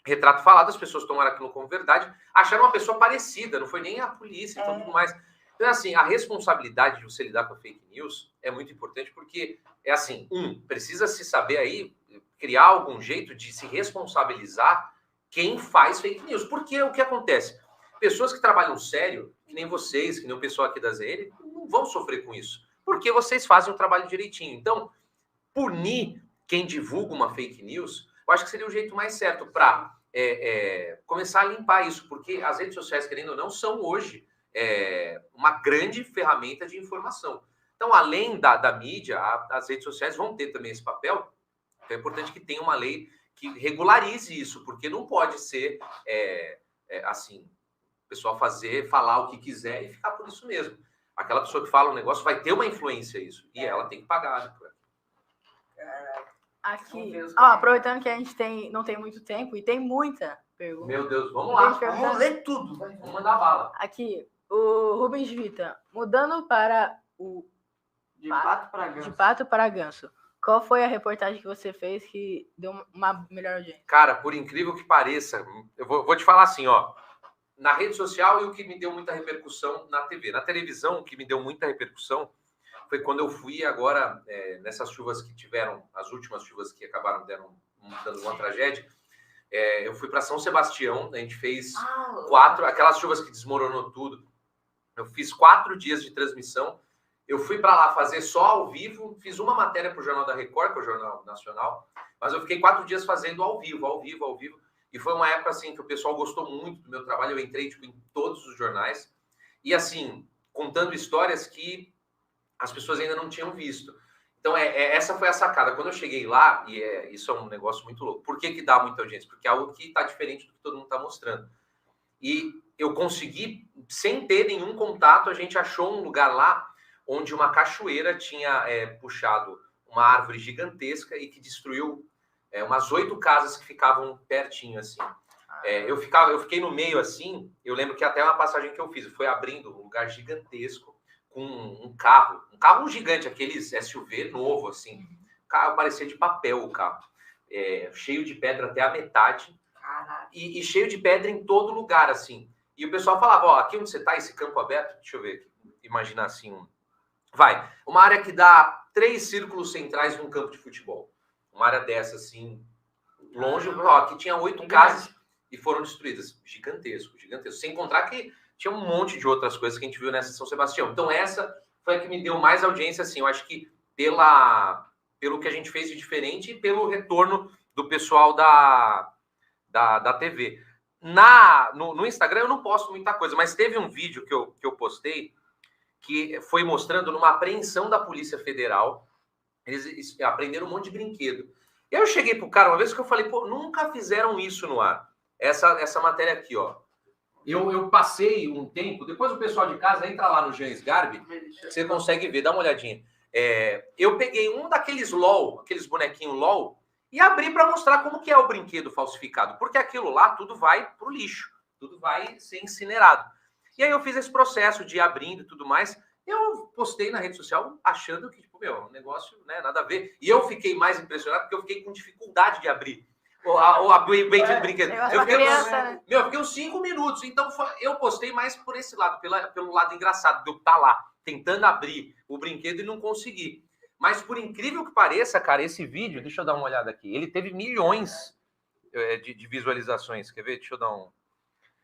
retrato falado, as pessoas tomaram aquilo como verdade, acharam uma pessoa parecida, não foi nem a polícia e tudo mais. Então, assim, a responsabilidade de você lidar com a fake news é muito importante porque, precisa se saber aí, criar algum jeito de se responsabilizar quem faz fake news. Porque o que acontece? Pessoas que trabalham sério, que nem vocês, que nem o pessoal aqui da ZL, não vão sofrer com isso. Porque vocês fazem o trabalho direitinho. Então, punir quem divulga uma fake news, eu acho que seria o jeito mais certo para começar a limpar isso. Porque as redes sociais, querendo ou não, são hoje uma grande ferramenta de informação. Então, além da mídia, as redes sociais vão ter também esse papel. Então, é importante que tenha uma lei que regularize isso, porque não pode ser assim, o pessoal falar o que quiser e ficar por isso mesmo. Aquela pessoa que fala um negócio vai ter uma influência isso, e ela tem que pagar. Né? Aqui, aproveitando que a gente não tem muito tempo e tem muita pergunta. Meu Deus, vamos lá. Vamos ler tudo. Vamos mandar bala. Aqui, o Rubens Vita, mudando para o... De pato para ganso. De pato para ganso. Qual foi a reportagem que você fez que deu uma melhor audiência? Cara, por incrível que pareça, eu vou te falar assim, ó. Na rede social e o que me deu muita repercussão na TV. Na televisão, o que me deu muita repercussão foi quando eu fui agora, nessas chuvas que tiveram, as últimas chuvas que acabaram dando uma tragédia, eu fui para São Sebastião, a gente fez 4, aquelas chuvas que desmoronou tudo, eu fiz 4 dias de transmissão, eu fui para lá fazer só ao vivo, fiz uma matéria para o Jornal da Record, que é o Jornal Nacional, mas eu fiquei 4 dias fazendo ao vivo, e foi uma época assim que o pessoal gostou muito do meu trabalho, eu entrei em todos os jornais, e assim, contando histórias que as pessoas ainda não tinham visto. Então, essa foi a sacada. Quando eu cheguei lá, e isso é um negócio muito louco, por que dá muita audiência? Porque é algo que está diferente do que todo mundo está mostrando. E eu consegui, sem ter nenhum contato, a gente achou um lugar lá onde uma cachoeira tinha puxado uma árvore gigantesca e que destruiu umas 8 casas que ficavam pertinho, assim. Eu fiquei no meio, assim, eu lembro que até uma passagem que eu fiz, foi abrindo um lugar gigantesco, com um carro gigante, aqueles SUV novo, assim. O carro parecia de papel, o carro. Cheio de pedra até a metade. E cheio de pedra em todo lugar, assim. E o pessoal falava, ó, aqui onde você tá, esse campo aberto, deixa eu ver aqui, imaginar assim, uma área que dá 3 círculos centrais num campo de futebol. Uma área dessa, assim, longe, ó, aqui tinha 8 casas e foram destruídas. Gigantesco. Sem contar que tinha um monte de outras coisas que a gente viu nessa São Sebastião. Então, essa foi a que me deu mais audiência, assim. Eu acho que pelo que a gente fez de diferente e pelo retorno do pessoal da TV. No Instagram eu não posto muita coisa, mas teve um vídeo que eu postei que foi mostrando numa apreensão da Polícia Federal. Eles apreenderam um monte de brinquedo. E aí eu cheguei pro cara uma vez que eu falei, pô, nunca fizeram isso no ar. Essa matéria aqui, ó. Eu passei um tempo, depois o pessoal de casa entra lá no Jean Sgarbi, você consegue ver, dá uma olhadinha. Eu peguei um daqueles LOL, aqueles bonequinhos LOL, e abri para mostrar como que é o brinquedo falsificado, porque aquilo lá tudo vai pro lixo, tudo vai ser incinerado. E aí eu fiz esse processo de abrindo e tudo mais, eu postei na rede social achando que, tipo, um negócio, né, nada a ver. E eu fiquei mais impressionado porque eu fiquei com dificuldade de abrir o brinquedo. Eu fiquei uns 5 minutos. Então, eu postei mais por esse lado, pelo lado engraçado, de eu estar lá, tentando abrir o brinquedo e não conseguir. Mas, por incrível que pareça, cara, esse vídeo, deixa eu dar uma olhada aqui, ele teve milhões de visualizações. Quer ver? Deixa eu dar um...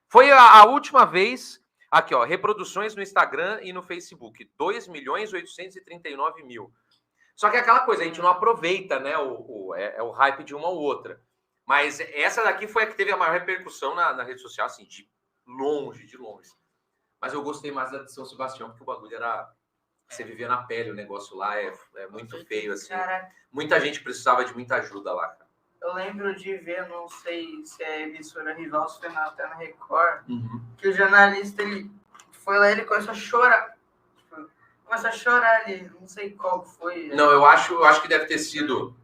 Foi a última vez... Aqui, ó, reproduções no Instagram e no Facebook. 2.839.000. Só que é aquela coisa, a gente não aproveita, né, o hype de uma ou outra. Mas essa daqui foi a que teve a maior repercussão na rede social, assim, de longe. Mas eu gostei mais da de São Sebastião, porque o bagulho era... Você vivia na pele, o negócio lá é muito feio, assim. Caraca. Muita gente precisava de muita ajuda lá, cara. Eu lembro de ver, não sei se é a emissora rival, se foi até na Record, que o jornalista, ele foi lá e ele começou a chorar. Começou a chorar ali, não sei qual foi. Não, eu acho que deve ter sido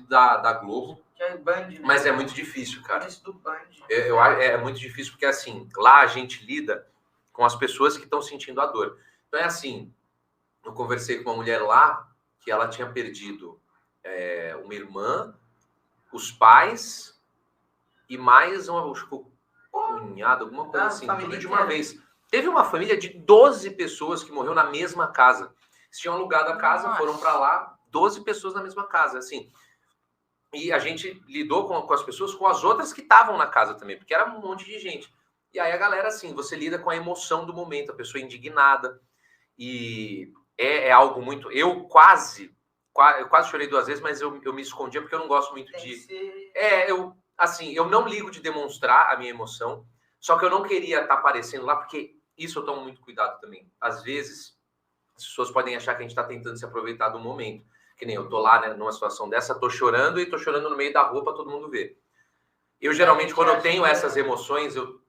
da Globo. Que é Band, né? Mas é muito difícil, cara. Isso do Band. É muito difícil porque, assim, lá a gente lida com as pessoas que estão sentindo a dor. Então, é assim, eu conversei com uma mulher lá que ela tinha perdido uma irmã, os pais e mais acho que cunhado, alguma coisa assim, tudo de uma vez. Teve uma família de 12 pessoas que morreu na mesma casa. Eles tinham alugado a casa, foram para lá, 12 pessoas na mesma casa, assim. E a gente lidou com as pessoas, com as outras que estavam na casa também, porque era um monte de gente. E aí a galera, assim, você lida com a emoção do momento, a pessoa indignada. E é algo muito... Eu quase chorei 2 vezes, mas eu me escondia porque eu não gosto muito de... eu não ligo de demonstrar a minha emoção, só que eu não queria estar aparecendo lá, porque isso eu tomo muito cuidado também. Às vezes, as pessoas podem achar que a gente está tentando se aproveitar do momento. Que nem eu tô lá, né, numa situação dessa, tô chorando e tô chorando no meio da rua para todo mundo ver. Eu, geralmente, quando eu tenho essas emoções, eu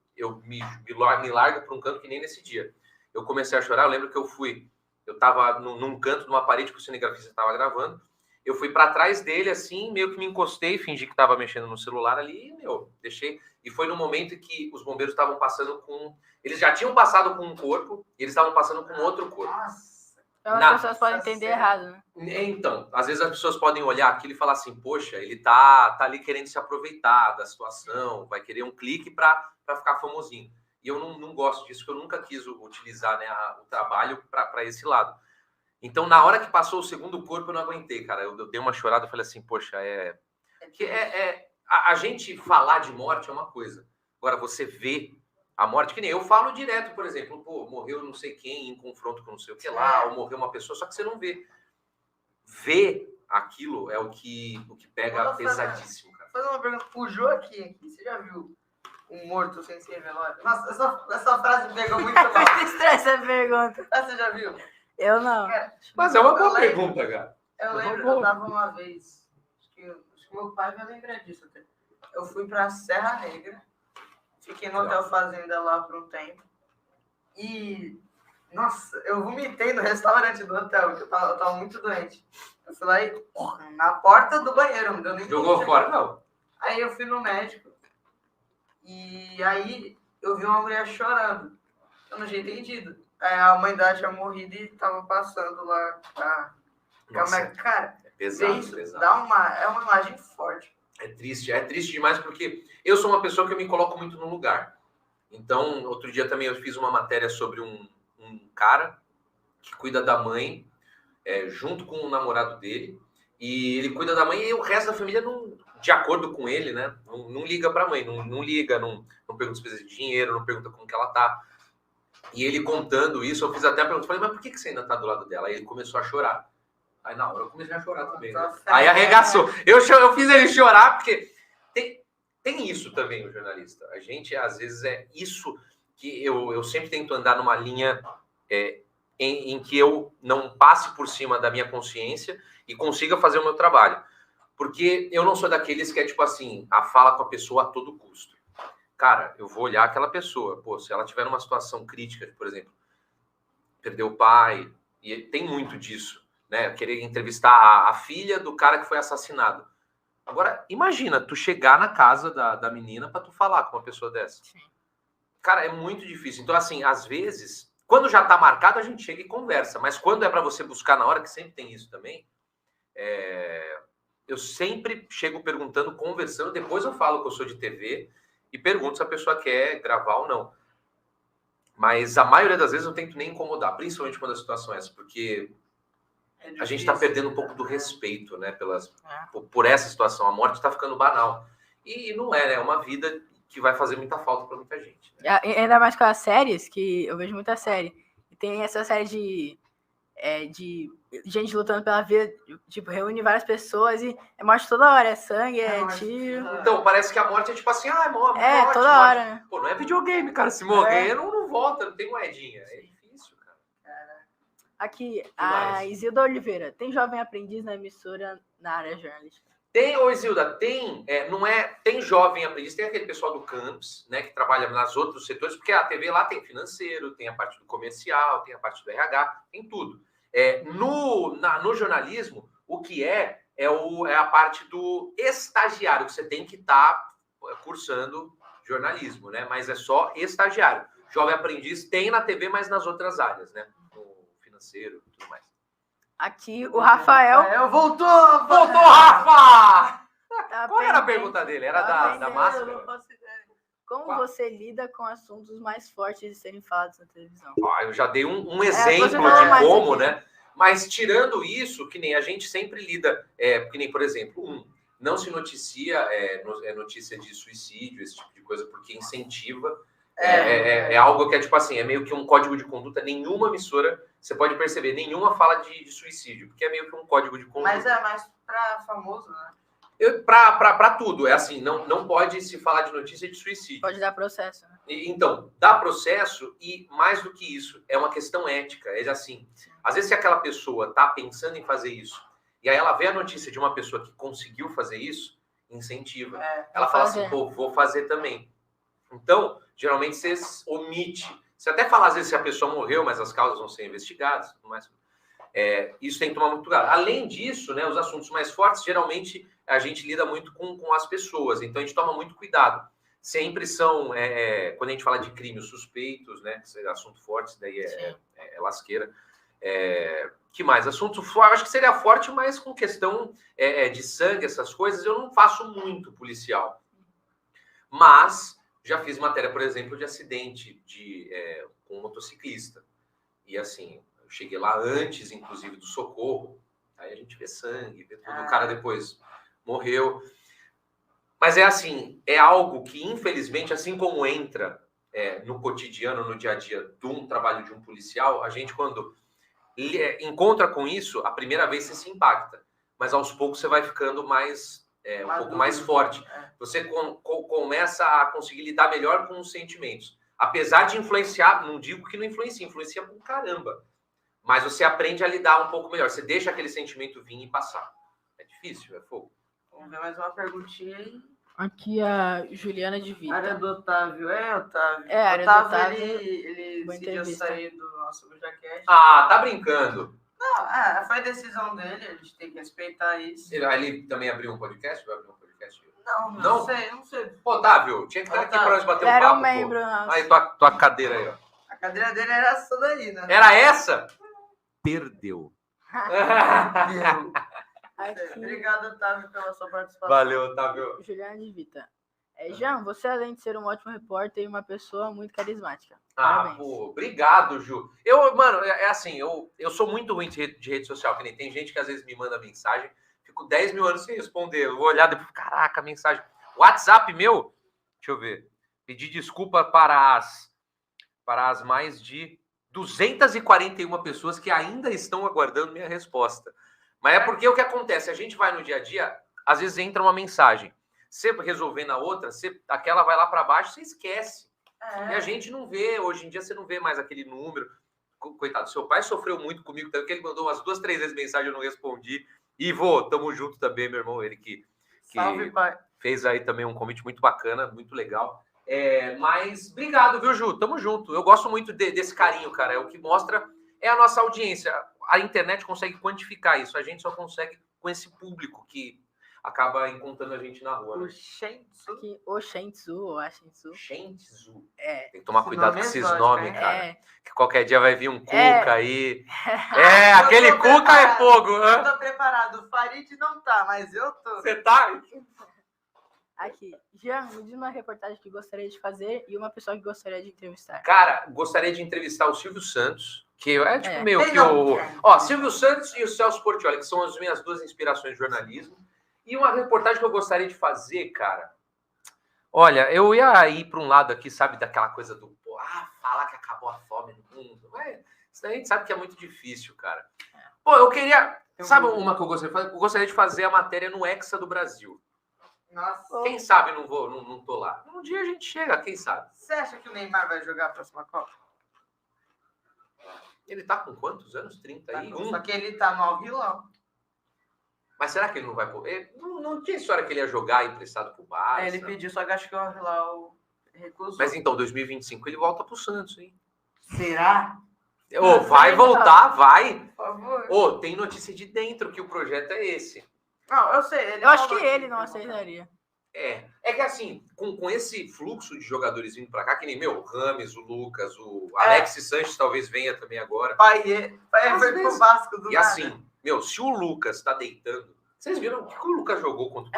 me largo para um canto que nem nesse dia. Eu comecei a chorar, eu lembro que eu tava num canto de uma parede que o cinegrafista estava gravando, eu fui para trás dele, assim, meio que me encostei, fingi que estava mexendo no celular ali, e, deixei. E foi no momento que os bombeiros estavam passando com... Eles já tinham passado com um corpo, e eles estavam passando com outro corpo. Então as pessoas podem entender errado, né? Então, às vezes as pessoas podem olhar aquilo e falar assim, poxa, ele tá ali querendo se aproveitar da situação, vai querer um clique para ficar famosinho. E eu não gosto disso, porque eu nunca quis utilizar, né, o trabalho para esse lado. Então, na hora que passou o segundo corpo, eu não aguentei, cara. Eu dei uma chorada e falei assim, poxa, a gente falar de morte é uma coisa. Agora, você vê a morte, que nem eu falo direto, por exemplo, pô, morreu não sei quem em confronto com não sei o que lá, ou morreu uma pessoa, só que você não vê. Ver aquilo é o que pega pesadíssimo, cara. Vou fazer uma pergunta. O Joaquim aqui, você já viu um morto sem ser velório? Nossa, essa frase me pegou muito mal. Muito estresse a pergunta. Você já viu? Eu não. Cara, mas é uma boa pergunta, cara. Eu lembro, eu tava uma vez, acho que meu pai vai lembrar disso até. Eu fui pra Serra Negra, fiquei no Hotel Fazenda lá por um tempo. E, nossa, eu vomitei no restaurante do hotel, porque eu tava muito doente. Eu fui lá e, na porta do banheiro, não deu nem jogou fora, não. Aí eu fui no médico, e aí eu vi uma mulher chorando. Eu não tinha entendido. Aí a mãe dela tinha morrido e tava passando lá. Cara, é pesado, isso pesado. É uma imagem forte. É triste demais, porque eu sou uma pessoa que eu me coloco muito no lugar. Então, outro dia também eu fiz uma matéria sobre um cara que cuida da mãe, junto com o namorado dele, e ele cuida da mãe e o resto da família, não, de acordo com ele, né, não liga pra mãe, não liga, não pergunta se precisa de dinheiro, não pergunta como que ela tá. E ele contando isso, eu fiz até a pergunta, falei, mas por que você ainda tá do lado dela? Aí ele começou a chorar. Aí na hora eu comecei a chorar também, né? Aí arregaçou. Eu fiz ele chorar, porque tem isso também, o jornalista. A gente, às vezes, é isso que eu sempre tento andar numa linha em que eu não passe por cima da minha consciência e consiga fazer o meu trabalho. Porque eu não sou daqueles que é tipo assim, a fala com a pessoa a todo custo. Cara, eu vou olhar aquela pessoa. Pô, se ela tiver numa situação crítica, por exemplo, perdeu o pai, e tem muito disso, né? Querer entrevistar a filha do cara que foi assassinado. Agora, imagina, tu chegar na casa da menina para tu falar com uma pessoa dessa. Sim. Cara, é muito difícil. Então, assim, às vezes, quando já tá marcado, a gente chega e conversa. Mas quando é para você buscar na hora, que sempre tem isso também, eu sempre chego perguntando, conversando, depois eu falo que eu sou de TV e pergunto se a pessoa quer gravar ou não. Mas a maioria das vezes eu tento nem incomodar, principalmente quando a situação é essa, porque a gente está perdendo um pouco do respeito, né, por essa situação. A morte está ficando banal. E não é, né? É uma vida que vai fazer muita falta para muita gente. Né? Ainda mais com as séries, que eu vejo muita série. E tem essa série de gente lutando pela vida, tipo, reúne várias pessoas e é morte toda hora, é sangue, é tiro. Então, parece que a morte é tipo assim, morte. Toda morte. hora, né? Pô, não é videogame, cara. Se morrer, não volta, não tem moedinha. É difícil, cara. Aqui, a Isilda Oliveira, tem jovem aprendiz na emissora na área jornalística? Tem, Isilda, tem, tem jovem aprendiz, tem aquele pessoal do campus, né, que trabalha nas outros setores, porque a TV lá tem financeiro, tem a parte do comercial, tem a parte do RH, tem tudo. No jornalismo, o que é a parte do estagiário, que você tem que estar cursando jornalismo, né? Mas é só estagiário. Jovem aprendiz tem na TV, mas nas outras áreas, né? No financeiro e tudo mais. Aqui, o Rafael... Voltou, Rafa! Qual era a pergunta dele? Era da máscara? Eu não faço ideia. Como você lida com assuntos mais fortes de serem falados na televisão? Eu já dei um exemplo de como, né? Mas tirando isso, que nem a gente sempre lida, que nem, por exemplo, não se noticia notícia de suicídio, esse tipo de coisa, porque incentiva. É algo que é tipo assim, é meio que um código de conduta. Nenhuma emissora, você pode perceber, nenhuma fala de suicídio, porque é meio que um código de conduta. Mas é mais para famoso, né? Para tudo, é assim, não pode se falar de notícia de suicídio. Pode dar processo, né? Então, dá processo e, mais do que isso, é uma questão ética. É assim, às vezes se aquela pessoa está pensando em fazer isso, e aí ela vê a notícia de uma pessoa que conseguiu fazer isso, incentiva. Ela fala assim, pô, vou fazer também. Então, geralmente você omite. Você até fala, às vezes, se a pessoa morreu, mas as causas vão ser investigadas. Mas, isso tem que tomar muito cuidado. Além disso, né, os assuntos mais fortes, geralmente, a gente lida muito com as pessoas. Então, a gente toma muito cuidado. Sempre são, quando a gente fala de crimes suspeitos, né, assunto forte, isso daí é lasqueira. Que mais? Assunto forte, acho que seria forte, mas com questão de sangue, essas coisas, eu não faço muito policial. Mas já fiz matéria, por exemplo, de acidente com um motociclista. E assim, eu cheguei lá antes, inclusive, do socorro. Aí a gente vê sangue, vê tudo. O cara depois morreu. Mas é assim, é algo que, infelizmente, assim como entra no cotidiano, no dia a dia de um trabalho de um policial, a gente, quando encontra com isso, a primeira vez você se impacta. Mas aos poucos você vai ficando mais... um pouco mais forte. Você começa a conseguir lidar melhor com os sentimentos. Apesar de influenciar, não digo que não influencia por caramba. Mas você aprende a lidar um pouco melhor. Você deixa aquele sentimento vir e passar. É difícil, é fogo. Vamos ver mais uma perguntinha aí. Aqui a Juliana de Vita. Área do Otávio. Otávio. Área do Otávio. Ele decidiu sair do nosso BujaCast. Ah, tá brincando. Não, foi decisão dele, a gente tem que respeitar isso. Ele também abriu um podcast? Vai abrir um podcast? Não sei. Pô, Otávio, tinha que estar aqui para nós bater um papo. Era um membro nosso. Aí, tua cadeira aí, ó. A cadeira dele era essa daí, né? Era essa? Perdeu. Obrigado, Otávio, pela sua participação. Valeu, Otávio. Juliana de Vita. Jean, você além de ser um ótimo repórter e uma pessoa muito carismática. Parabéns. Pô, obrigado, Ju. Mano, assim, eu sou muito ruim de rede social, que nem tem gente que às vezes me manda mensagem, fico 10 mil anos sem responder, eu vou olhar depois, caraca, mensagem. WhatsApp meu, deixa eu ver, pedi desculpa para as mais de 241 pessoas que ainda estão aguardando minha resposta. Mas é porque o que acontece, a gente vai no dia a dia, às vezes entra uma mensagem, você resolver na outra, aquela vai lá para baixo, você esquece. E a gente não vê, hoje em dia você não vê mais aquele número. Coitado, seu pai sofreu muito comigo, porque ele mandou umas 2, 3 vezes mensagem, eu não respondi. E tamo junto também, meu irmão, ele que Salve, pai. Fez aí também um convite muito bacana, muito legal. Mas obrigado, viu, Ju? Tamo junto. Eu gosto muito desse carinho, cara. O que mostra é a nossa audiência. A internet consegue quantificar isso, a gente só consegue com esse público que acaba encontrando a gente na rua. Né? O Shenzhou. Shenzhou. Tem que tomar cuidado com esses nomes, cara. Que qualquer dia vai vir um Cuca aí. Aquele Cuca é fogo. Eu tô preparado. O Farid não tá, mas eu tô. Você tá? Aqui. Jean, me diz uma reportagem que gostaria de fazer e uma pessoa que gostaria de entrevistar. Cara, gostaria de entrevistar o Silvio Santos, que é tipo meio que o... Silvio Santos e o Celso Portiolli, que são as minhas duas inspirações de jornalismo. E uma reportagem que eu gostaria de fazer, cara... Olha, eu ia ir para um lado aqui, sabe, daquela coisa do... falar que acabou a fome no mundo. Isso daí a gente sabe que é muito difícil, cara. Pô, eu queria... Sabe uma que eu gostaria de fazer? Eu gostaria de fazer a matéria no Hexa do Brasil. Nossa. Quem sabe não tô lá. Um dia a gente chega, quem sabe? Você acha que o Neymar vai jogar a próxima Copa? Ele tá com quantos anos? 31? Só que ele tá no Al-Hilal. Mas será que ele não vai... Não tinha história que ele ia jogar emprestado pro Barça? Ele pediu, só que acho que o Al-Hilal recusou. Mas então, 2025 ele volta pro Santos, hein? Será? Vai voltar, vai. Por favor. Tem notícia de dentro que o projeto é esse. Não, eu sei. Eu acho que ele não aceitaria. É que assim, com esse fluxo de jogadores vindo pra cá, que nem o Rames, o Lucas, o Alexis Sanches talvez venha também agora. Vai pro Vasco do nada. E assim, se o Lucas tá deitando... Vocês viram o que o Lucas jogou contra o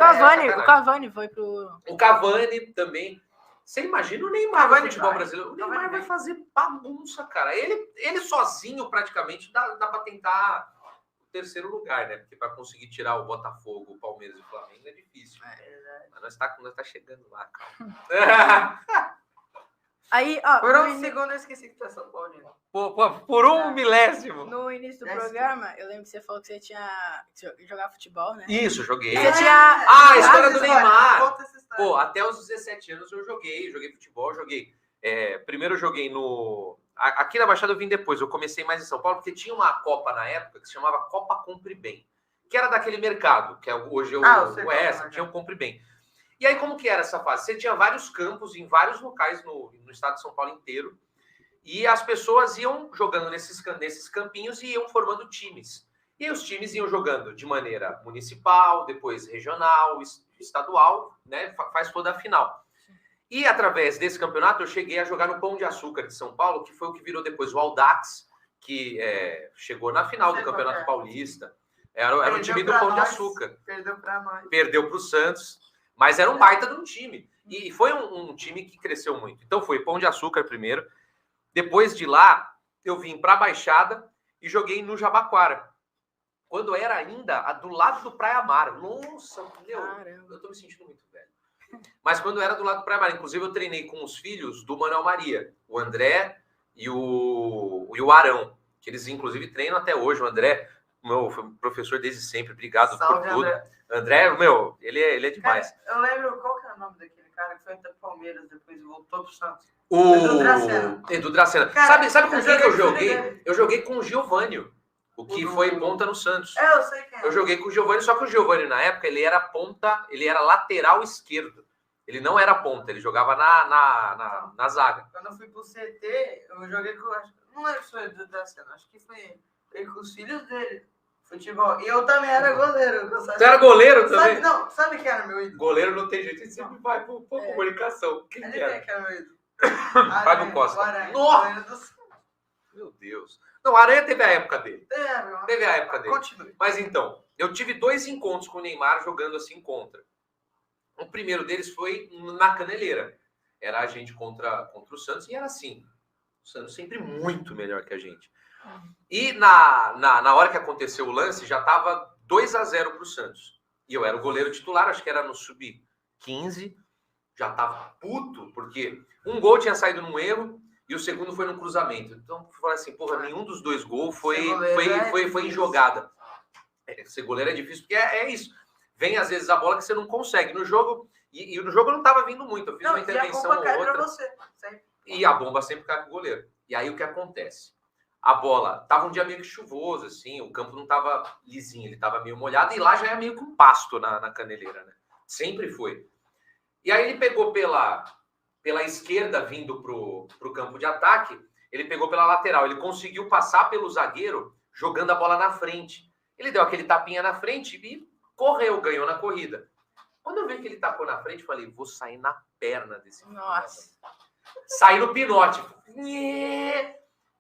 Cavani foi pro... O Cavani também. Você imagina o Neymar no futebol brasileiro? O Neymar vai fazer bagunça, cara. Ele sozinho, praticamente, dá pra tentar terceiro lugar, né? Porque para conseguir tirar o Botafogo, o Palmeiras e o Flamengo é difícil. Mas nós tá chegando lá, calma. Aí, ó. Por um segundo eu esqueci que tu é São Paulo. Por um milésimo. No início do programa, eu lembro que você falou que você tinha jogar futebol, né? Isso, joguei. Você tinha... a história do Neymar. Conta essa história. Pô, até os 17 anos eu joguei futebol, primeiro eu joguei aqui na Baixada eu vim depois, eu comecei mais em São Paulo, porque tinha uma Copa na época que se chamava Copa Compre Bem, que era daquele mercado, que hoje tinha o Compre Bem. E aí como que era essa fase? Você tinha vários campos em vários locais no estado de São Paulo inteiro, e as pessoas iam jogando nesses campinhos e iam formando times. E aí os times iam jogando de maneira municipal, depois regional, estadual, né? Faz toda a final. E através desse campeonato eu cheguei a jogar no Pão de Açúcar de São Paulo, que foi o que virou depois o Audax, que chegou na final do Campeonato Paulista. Era o time do Pão de Açúcar. Perdeu para nós. Perdeu para o Santos, mas era um baita de um time. E foi um time que cresceu muito. Então foi Pão de Açúcar primeiro. Depois de lá, eu vim para a Baixada e joguei no Jabaquara. Quando era ainda do lado do Praia Mar. Nossa, eu tô me sentindo muito velho. Mas quando era do lado do Praia Mar, inclusive eu treinei com os filhos do Manuel Maria, o André e o Arão, que eles inclusive treinam até hoje. O André, meu professor desde sempre, obrigado por tudo. André, ele é demais. Cara, eu lembro, qual que era o nome daquele cara que foi até o Palmeiras, depois voltou pro Santos? Edu Dracena. Cara, sabe com quem que eu joguei? Eu joguei com o Giovânio, o que foi ponta no Santos. Eu sei quem é. Eu joguei com o Giovânio, só que o Giovânio na época ele era ponta, ele era lateral esquerdo. Ele não era ponta, ele jogava na zaga. Quando eu fui pro CT, eu joguei com... Não lembro se foi o Edu Dracena, acho que foi com os filhos dele. Futebol. E eu também era goleiro. Você era goleiro também? Sabe quem era meu ídolo? Goleiro não tem jeito, a gente sempre vai por comunicação. Quem que era? Quem era meu ídolo? Fábio Costa. Nossa! Meu Deus. Não, o Aranha teve a época dele. Teve a época dele. Continue. Mas então, eu tive 2 encontros com o Neymar jogando assim contra. O primeiro deles foi na Caneleira. Era a gente contra o Santos e era assim. O Santos sempre muito melhor que a gente. E na hora que aconteceu o lance, já estava 2-0 para o Santos. E eu era o goleiro titular, acho que era no sub-15. Já estava puto, porque um gol tinha saído num erro e o segundo foi num cruzamento. Então, eu falei assim, porra, nenhum dos 2 gols foi em jogada. Ser goleiro é difícil, porque é isso. Vem, às vezes, a bola que você não consegue. No jogo, e no jogo não estava vindo muito. Eu fiz uma intervenção ou outra. E a bomba sempre cai pro goleiro. E aí, o que acontece? A bola, tava um dia meio que chuvoso, assim, o campo não tava lisinho, ele tava meio molhado, e lá já é meio que um pasto na Caneleira, né? Sempre foi. E aí ele pegou pela esquerda, vindo pro campo de ataque, ele pegou pela lateral, ele conseguiu passar pelo zagueiro, jogando a bola na frente. Ele deu aquele tapinha na frente e correu, ganhou na corrida. Quando eu vi que ele tapou na frente, eu falei, vou sair na perna desse filho. Nossa. Saí no pinote.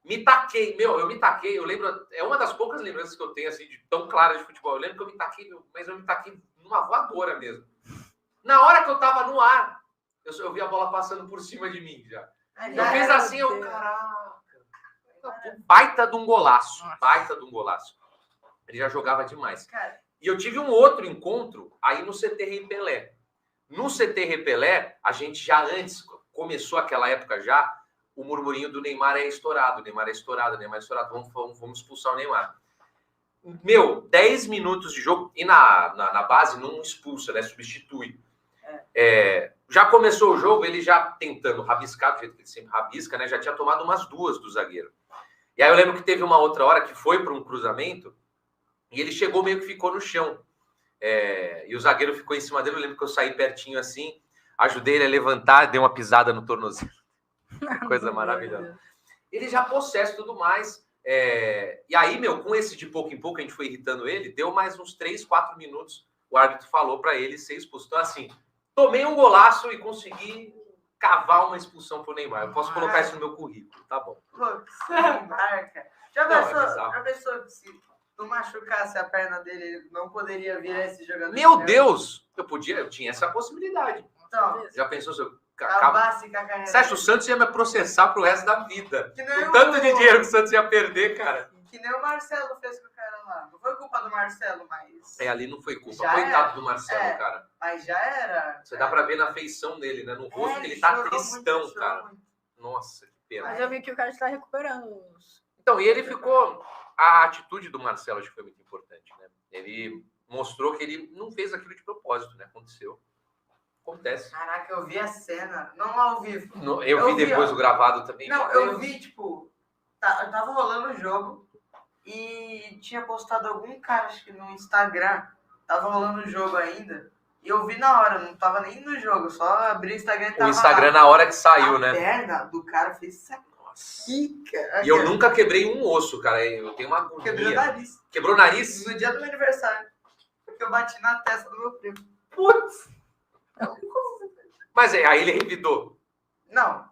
Me taquei, eu me taquei, eu lembro, é uma das poucas lembranças que eu tenho, assim, de tão clara de futebol. Eu lembro que eu me taquei, mas eu me taquei numa voadora mesmo. Na hora que eu tava no ar, eu vi a bola passando por cima de mim já. Eu fiz assim, caraca. Baita de um golaço. Ele já jogava demais. E eu tive um outro encontro aí no CT Rei Pelé. No CT Rei Pelé, a gente já antes, começou aquela época já, o murmurinho do Neymar é estourado. Vamos expulsar o Neymar. 10 minutos de jogo, e na base não expulsa, né? Substitui. Já começou o jogo, ele já tentando rabiscar, do jeito que ele sempre rabisca, né? Já tinha tomado umas 2 do zagueiro. E aí eu lembro que teve uma outra hora que foi para um cruzamento, e ele chegou meio que ficou no chão. E o zagueiro ficou em cima dele, eu lembro que eu saí pertinho assim, ajudei ele a levantar, dei uma pisada no tornozelo. Coisa maravilhosa. Ele já possesso tudo mais. E aí, com esse de pouco em pouco, a gente foi irritando ele, deu mais uns 3, 4 minutos, o árbitro falou para ele ser expulso. Então, assim, tomei um golaço e consegui cavar uma expulsão pro Neymar. Eu posso colocar isso no meu currículo, tá bom. Pô, Neymar, cara. Já pensou que se tu machucasse a perna dele, ele não poderia virar esse jogador? Meu Deus! Eu tinha essa possibilidade. Então, já pensou se eu acabasse com a carreira? Você acha que o Santos ia me processar pro resto da vida? O tanto de dinheiro que o Santos ia perder, cara. Que nem o Marcelo fez com o cara lá. Não foi culpa Marcelo, mas... ali não foi culpa. Já Coitado era. do Marcelo, cara. Mas já era. Você dá pra ver na feição dele, né? No rosto que ele tá tristão, cara. Nossa, que pena. Mas eu vi que o cara está recuperando os... Então, e ele ficou... A atitude do Marcelo acho que foi muito importante, né? Ele mostrou que ele não fez aquilo de propósito, né? Aconteceu. Acontece. Caraca, eu vi a cena. Não ao vivo. Eu vi depois o gravado também. Não, eu vi, tipo... Tava rolando o jogo e tinha postado algum cara, acho que no Instagram. Tava rolando o jogo ainda. E eu vi na hora, não tava nem no jogo. Só abri o Instagram e tava O Instagram lá. na hora que saiu, né? A perna do cara fez isso aqui, cara. E eu nunca quebrei um osso, cara. Eu tenho uma agonia. Quebrou o nariz. Quebrou o nariz? No dia do meu aniversário. Porque eu bati na testa do meu primo. Putz! Mas aí ele revidou. Não.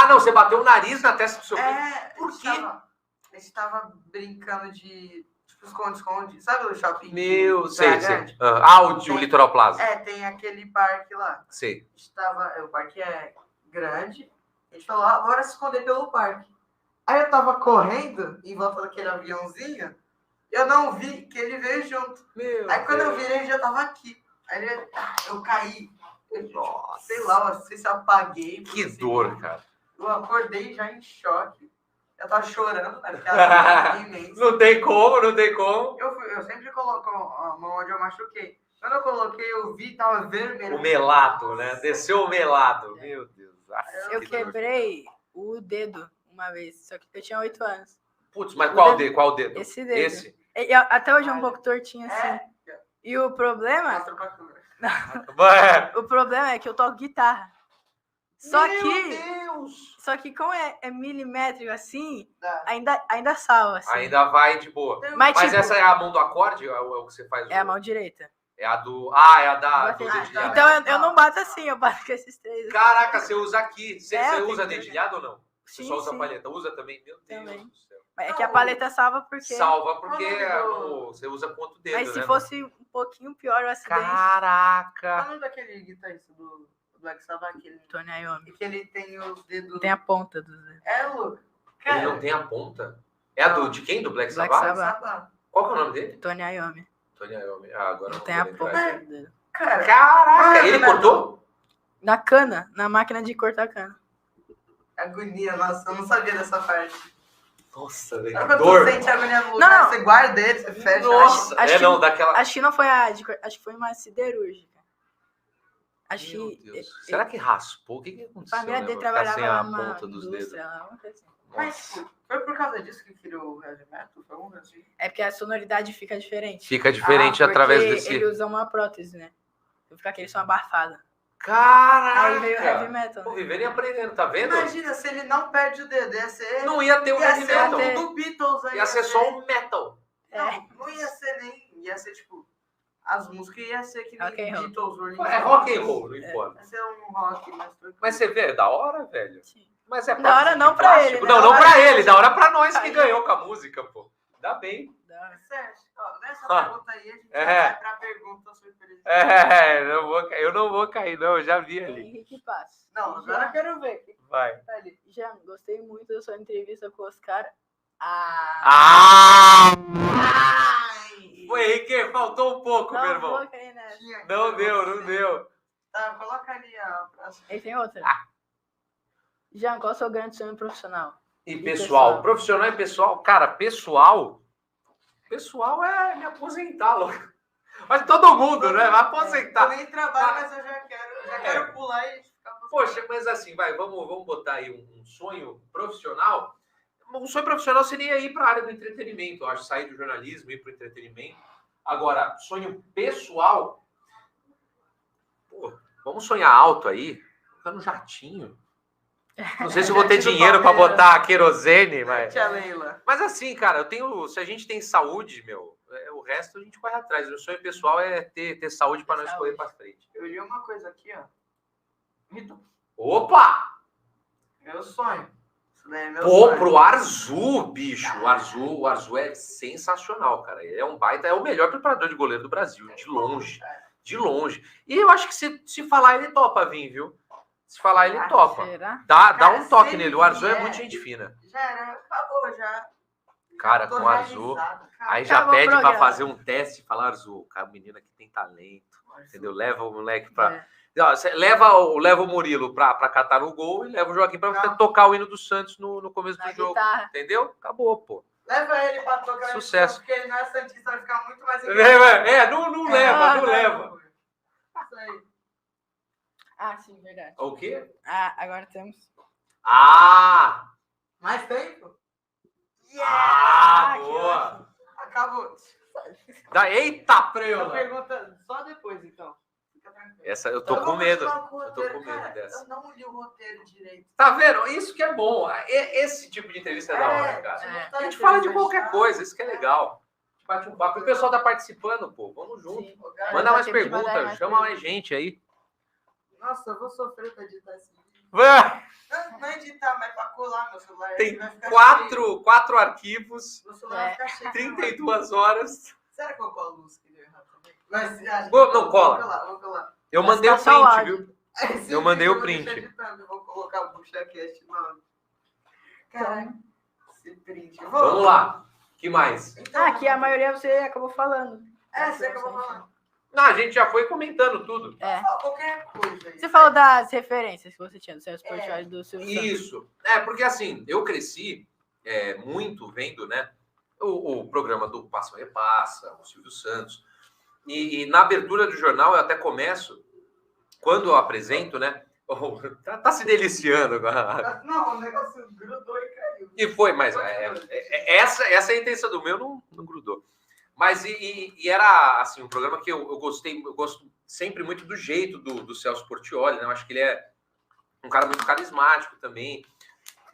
Não, você bateu o nariz na testa do seu primo. Por quê? A gente tava brincando de... Tipo, esconde-esconde. Sabe o shopping? Sei. O Litoral Plaza. Tem aquele parque lá. Sei. O parque é grande. A gente falou, bora se esconder pelo parque. Aí eu tava correndo em volta daquele aviãozinho. Eu não vi que ele veio junto. Aí quando eu vi, ele já tava aqui. Aí eu caí. Nossa. Sei lá, não sei se eu apaguei. Que dor, cara. Eu acordei já em choque. Eu tava chorando, né? Porque a imensa. Não tem como. Eu sempre coloco a mão onde eu machuquei. Quando eu coloquei, eu vi, tava vermelho. O melado, né? Desceu o melado. Meu Deus. Eu quebrei o dedo uma vez, só que eu tinha 8 anos. Putz, mas qual dedo? Esse dedo. Esse? Até hoje é um pouco tortinho assim. E o problema... Mostra pra câmera. O problema é que eu toco guitarra. Só que como é milimétrico assim, ainda salva. Assim. Ainda vai de boa. Mas tipo, essa é a mão do acorde? É o que você faz? É a mão direita. É a do... é a do dedilhado. Então eu não bato assim, eu bato com esses 3. Caraca, você usa aqui. Você usa dedilhado ou não? Você Sim, só usa palheta? Usa também? Meu Deus do céu. É que a paleta salva porque... você usa com outro dedo, Mas se né? fosse um pouquinho pior o acidente... Caraca! Qual é daquele guitarrista do Black Sabbath? Tony Iommi. Que ele tem os dedos... Tem a ponta dos dedos. Luke. Ele não tem a ponta? É a de quem? Do Black Sabbath? Qual que é o nome dele? Tony Iommi. Tony Iommi. Agora não tem a ponta do dedo. Caraca! Ele cortou? Na cana, na máquina de cortar cana. Agonia, nossa, eu não sabia dessa parte. Nossa, velho. Quando você sente agonia no lugar, você guarda ele, você fecha. Nossa, acho que não foi acho que foi uma siderúrgica. Meu Deus. Será que raspou? O que aconteceu? A família dele trabalhava sem a ponta dos dedos. Assim. Mas foi por causa disso que criou o heavy metal? Foi alguma coisa assim? É porque a sonoridade fica diferente. Fica diferente através desse... ele usa uma prótese, né? Fica aquele som abafado. Caraca! Aí veio o heavy metal. Pô, vivendo e aprendendo, tá vendo? Imagina, se ele não perde o dedo, ia ser... Não ia ter o heavy metal. Do Beatles aí. Ia ser só um metal. Não ia ser nem... Ia ser tipo... As músicas ia ser que nem Beatles. É rock and roll, não importa. Ia ser um rock mais tranquilo. Mas você vê, é da hora, velho. Sim. Mas é da hora não pra ele. Não pra ele, da hora pra nós que ganhou com a música, pô. Dá bem. Sérgio, nessa pergunta aí, a gente vai pra pergunta surpresa. Eu não vou cair, não. Eu já vi ali. Henrique Passo. Não, agora eu quero ver. Vai. Já gostei muito da sua entrevista com o Oscar. Foi, Henrique, faltou um pouco, meu irmão. Não deu. Tá, coloca ali a próxima. Aí tem outra. Jean, qual é o seu grande sonho profissional? E pessoal? Profissional e pessoal? Cara, pessoal é me aposentar, louco. Mas todo mundo, né? Vai aposentar. Eu nem trabalho, mas eu já quero pular e ficar... Poxa, mas assim, vamos botar aí um sonho profissional. Um sonho profissional seria ir para a área do entretenimento. Eu acho, sair do jornalismo, ir para o entretenimento. Agora, sonho pessoal... Pô, vamos sonhar alto aí. Ficar no jatinho. Não sei se eu vou ter dinheiro para botar querosene, mas assim, cara, se a gente tem saúde, o resto a gente corre atrás. O sonho pessoal é ter saúde para nós correr para frente. Eu li uma coisa aqui, ó. Opa! Meu sonho. Isso daí é meu sonho. Pô, pro Arzu, bicho. O Arzu é sensacional, cara. Ele é um baita, é o melhor preparador de goleiro do Brasil, de longe. De longe. E eu acho que se falar, ele topa vir, viu? Se falar, ele topa. Dá um toque nele. O Arzu é muito gente fina. Já era. Acabou, já. cara com azul. Aí já pede para fazer um teste e falar, Azul, cara, o menino aqui tem talento, entendeu? Leva o moleque para... Leva o Murilo para catar no gol e leva o Joaquim para tocar o hino do Santos no começo do jogo, entendeu? Acabou, pô. Leva ele para tocar sucesso. Porque ele não é santista, vai ficar muito mais... Não leva. Isso aí. Ah, sim, verdade. O quê? Agora temos... Mais tempo? Boa! Acabou. Eita, preula! Pergunta só depois, então. Essa eu tô com medo. Eu tô com medo dessa. Eu não li o roteiro direito. Tá vendo? Isso que é bom. Esse tipo de entrevista é da hora, cara. A gente fala de qualquer coisa, isso que é legal. Bate um papo. E o pessoal tá participando, pô. Vamos junto. Sim. Manda mais perguntas, chama mais gente aí. Nossa, eu vou sofrer pra editar esse vídeo. Não editar, mas pra colar meu celular. Tem 4 arquivos, meu celular vai ficar cheio. 32 horas. Será que eu colo a luz que deu errado também? Mas, não cola. Vou colar. Eu mandei o print, viu? Eu mandei o print. Vou colocar o BuchaCast no... Caralho. Esse print. Vamos lá. O que mais? Então, aqui a maioria você acabou falando. Você acabou falando. Não, a gente já foi comentando tudo. Qualquer coisa aí. Você falou das referências que você tinha do Celso Portiolli do Silvio Santos. Isso. Porque assim, eu cresci muito vendo, né, o programa do Passa ou Repassa, o Silvio Santos. E na abertura do jornal eu até começo, quando eu apresento, né? Tá se deliciando agora. Não, o negócio grudou e caiu. E foi, mas essa é a intenção do meu, não grudou. Mas era assim, um programa que eu gostei, eu gosto sempre muito do jeito do Celso Portiolli, né? Eu acho que ele é um cara muito carismático também.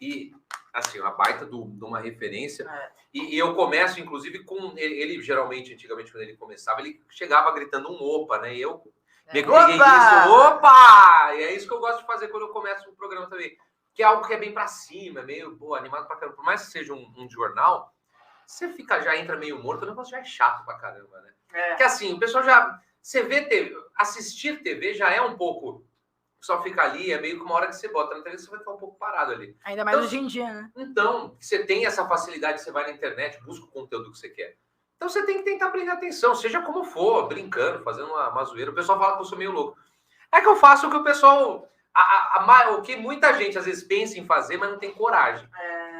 E, assim, uma baita de uma referência. E eu começo, inclusive, com ele geralmente, antigamente, quando ele começava, ele chegava gritando um opa, né? E eu me peguei isso, opa! E é isso que eu gosto de fazer quando eu começo um programa também. Que é algo que é bem pra cima, meio, animado pra caramba. Por mais que seja um jornal, você já entra meio morto, o negócio já é chato pra caramba, né? Porque assim, o pessoal já... Você vê TV, assistir TV já é um pouco... Só fica ali, é meio que uma hora que você bota na TV, você vai ficar um pouco parado ali. Ainda mais hoje em dia, né? Então, você tem essa facilidade, você vai na internet, busca o conteúdo que você quer. Então, você tem que tentar prestar atenção, seja como for, brincando, fazendo uma zoeira. O pessoal fala que eu sou meio louco. É que eu faço o que o pessoal... o que muita gente, às vezes, pensa em fazer, mas não tem coragem.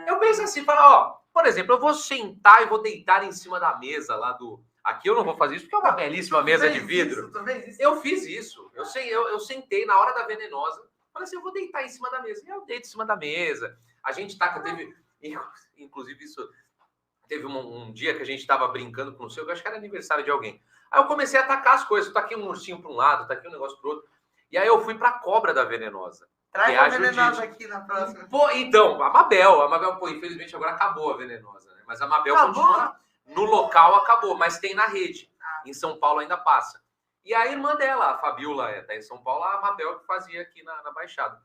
Eu penso assim, por exemplo, eu vou sentar e vou deitar em cima da mesa lá do... Aqui eu não vou fazer isso porque é uma belíssima mesa de vidro. Eu fiz isso. Eu sentei na hora da venenosa. Falei assim, eu vou deitar em cima da mesa. E eu deito em cima da mesa. A gente teve... Inclusive, isso... Teve um dia que a gente estava brincando com o seu, eu acho que era aniversário de alguém. Aí eu comecei a atacar as coisas. Tá aqui um ursinho para um lado, tá aqui um negócio para outro. E aí eu fui para a cobra da venenosa. Traz a venenosa aqui na próxima. Então, a Mabel, infelizmente agora acabou a venenosa. Né? Mas a Mabel continua... No local acabou, mas tem na rede. Em São Paulo ainda passa. E a irmã dela, a Fabiola, tá em São Paulo, a Mabel que fazia aqui na Baixada.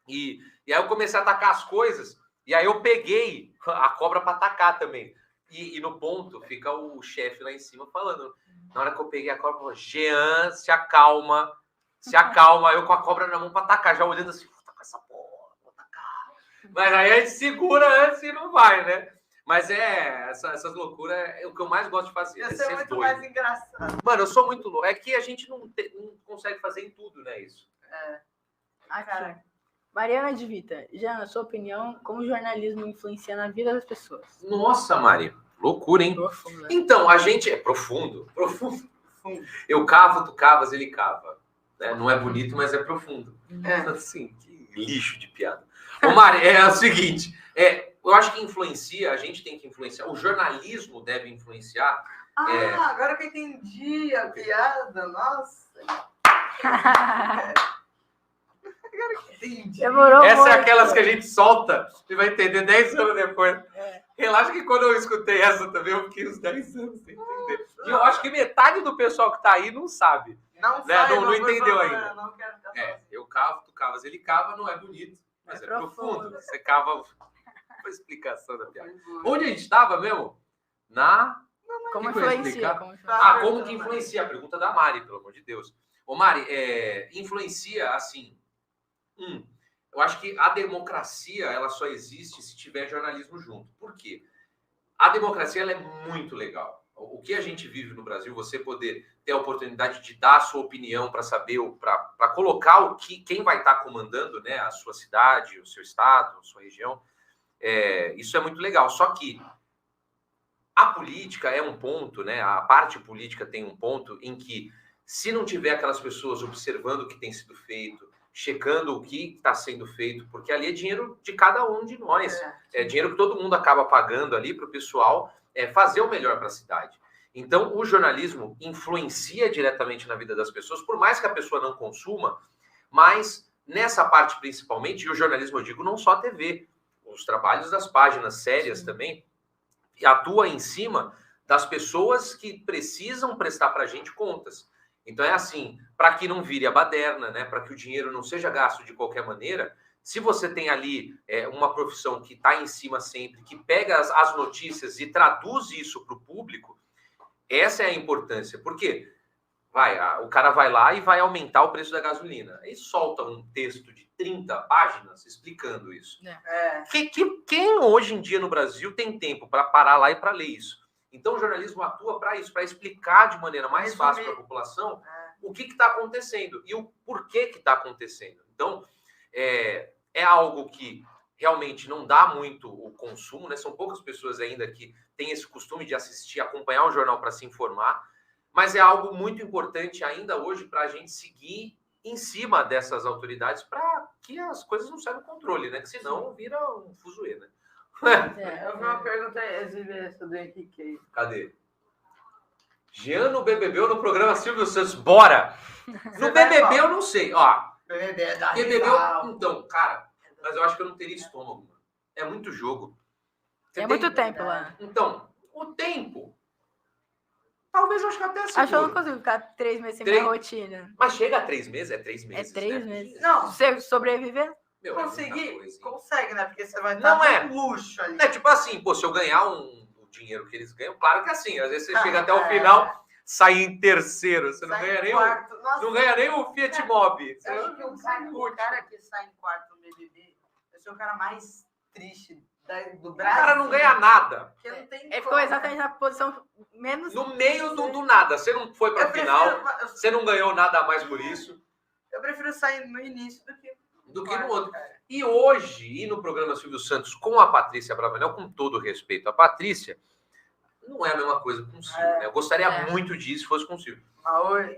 E aí eu comecei a atacar as coisas, e aí eu peguei a cobra para atacar também. E no ponto fica o chefe lá em cima falando. Na hora que eu peguei a cobra, falou, Jean, se acalma. Eu com a cobra na mão para atacar, já olhando assim, vou tacar essa porra, vou tacar. Mas aí a gente segura antes e não vai, né? Mas essas loucuras é o que eu mais gosto de fazer. Ia ser muito mais engraçado. Mano, eu sou muito louco. É que a gente não consegue fazer em tudo, né? Isso. Cara. Mariana de Vita, já na sua opinião, como o jornalismo influencia na vida das pessoas? Nossa, Mari. Loucura, hein? Profundo. Então, a gente... É profundo. Eu cavo, tu cavas, ele cava. Né? Não é bonito, mas é profundo. Assim, que lixo de piada. Ô, Mari, é o seguinte... Eu acho que influencia, a gente tem que influenciar, o jornalismo deve influenciar. Agora que eu entendi a piada, nossa. Agora que entendi. Demorou Essa muito. É aquelas que a gente solta e vai entender 10 anos depois. Relaxa que quando eu escutei essa também, eu fiquei uns 10 anos sem entender. E eu acho que metade do pessoal que tá aí não sabe. Não entendeu ainda. Não quero ficar eu cavo, tu cavas, ele cava, não é bonito, mas é profundo. Você cava... A explicação da piada. Onde a gente estava mesmo? Como influencia? Como que influencia? A pergunta da Mari, pelo amor de Deus. Ô Mari, influencia assim. Eu acho que a democracia ela só existe se tiver jornalismo junto. Por quê? A democracia ela é muito legal. O que a gente vive no Brasil, você poder ter a oportunidade de dar a sua opinião para saber, para colocar quem vai estar comandando, né, a sua cidade, o seu estado, a sua região, isso é muito legal. Só que a política é um ponto, né, a parte política tem um ponto em que, se não tiver aquelas pessoas observando o que tem sido feito, checando o que está sendo feito, porque ali é dinheiro de cada um de nós. É dinheiro que todo mundo acaba pagando ali para o pessoal fazer o melhor para a cidade. Então, o jornalismo influencia diretamente na vida das pessoas, por mais que a pessoa não consuma, mas nessa parte principalmente, e o jornalismo, eu digo, não só a TV, os trabalhos das páginas sérias também, atua em cima das pessoas que precisam prestar para a gente contas. Então é assim, para que não vire a baderna, né? Para que o dinheiro não seja gasto de qualquer maneira, se você tem ali uma profissão que está em cima sempre, que pega as notícias e traduz isso para o público, essa é a importância. Por quê? O cara vai lá e vai aumentar o preço da gasolina. Aí solta um texto de 30 páginas explicando isso. Quem hoje em dia no Brasil tem tempo para parar lá e para ler isso? Então o jornalismo atua para isso, para explicar de maneira mais fácil para a população o que está acontecendo e o porquê que está acontecendo. Então, é algo que realmente não dá muito o consumo, né? São poucas pessoas ainda que têm esse costume de assistir, acompanhar o jornal para se informar, mas é algo muito importante ainda hoje para a gente seguir em cima dessas autoridades para que as coisas não saiam do controle, né? Que senão vira um fuzuê, né? Eu vi uma pergunta essa do Henrique. Cadê? Jean no BBB ou no programa Silvio Santos? Bora! No BBB eu não sei, ó. BBB então, cara, mas eu acho que eu não teria estômago, mano. É muito jogo. Muito tempo lá. Então, o tempo. Talvez eu acho que até seguro. Acho que eu não consigo ficar 3 meses sem minha rotina. Mas chega a 3 meses? É 3 meses. É 3 meses. Não. Você sobreviver? Meu, consegue, né? Porque você vai estar com luxo ali. É tipo assim, pô, se eu ganhar o dinheiro que eles ganham, claro que assim, às vezes você chega até o final, sai em terceiro, você não ganha nem não ganha nem o Fiat Mobi. Eu acho que o cara que sai em quarto no BBB, vai ser o cara mais triste do Brasil. O cara não ganha nada. Ele ficou exatamente na posição menos... No meio do nada. Você não foi pra final, você não ganhou nada a mais por isso. Eu prefiro sair no início do que no outro. Cara. E hoje, no programa Silvio Santos com a Patrícia Bravanel, com todo respeito à Patrícia, não é a mesma coisa com o Silvio. Né? Eu gostaria muito disso se fosse com o Silvio.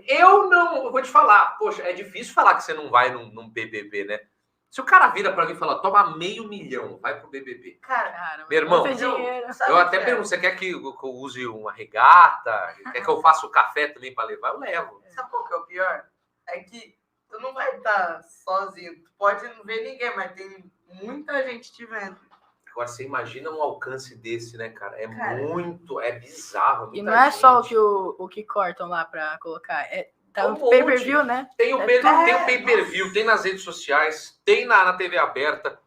Eu vou te falar, poxa, é difícil falar que você não vai num BBB, né? Se o cara vira pra mim e fala, toma $500 000, vai pro BBB. Cara, meu irmão, eu até pergunto, você quer que eu use uma regata? Quer que eu faça o café também pra levar? Eu levo. Sabe qual que é o pior? É que tu não vai estar sozinho. Tu pode não ver ninguém, mas tem muita gente te vendo. Agora, você imagina um alcance desse, né, cara? É bizarro. E não é só o que cortam lá pra colocar, tá no pay-per-view, né? Tem o pay-per-view, tem nas redes sociais, tem na TV aberta.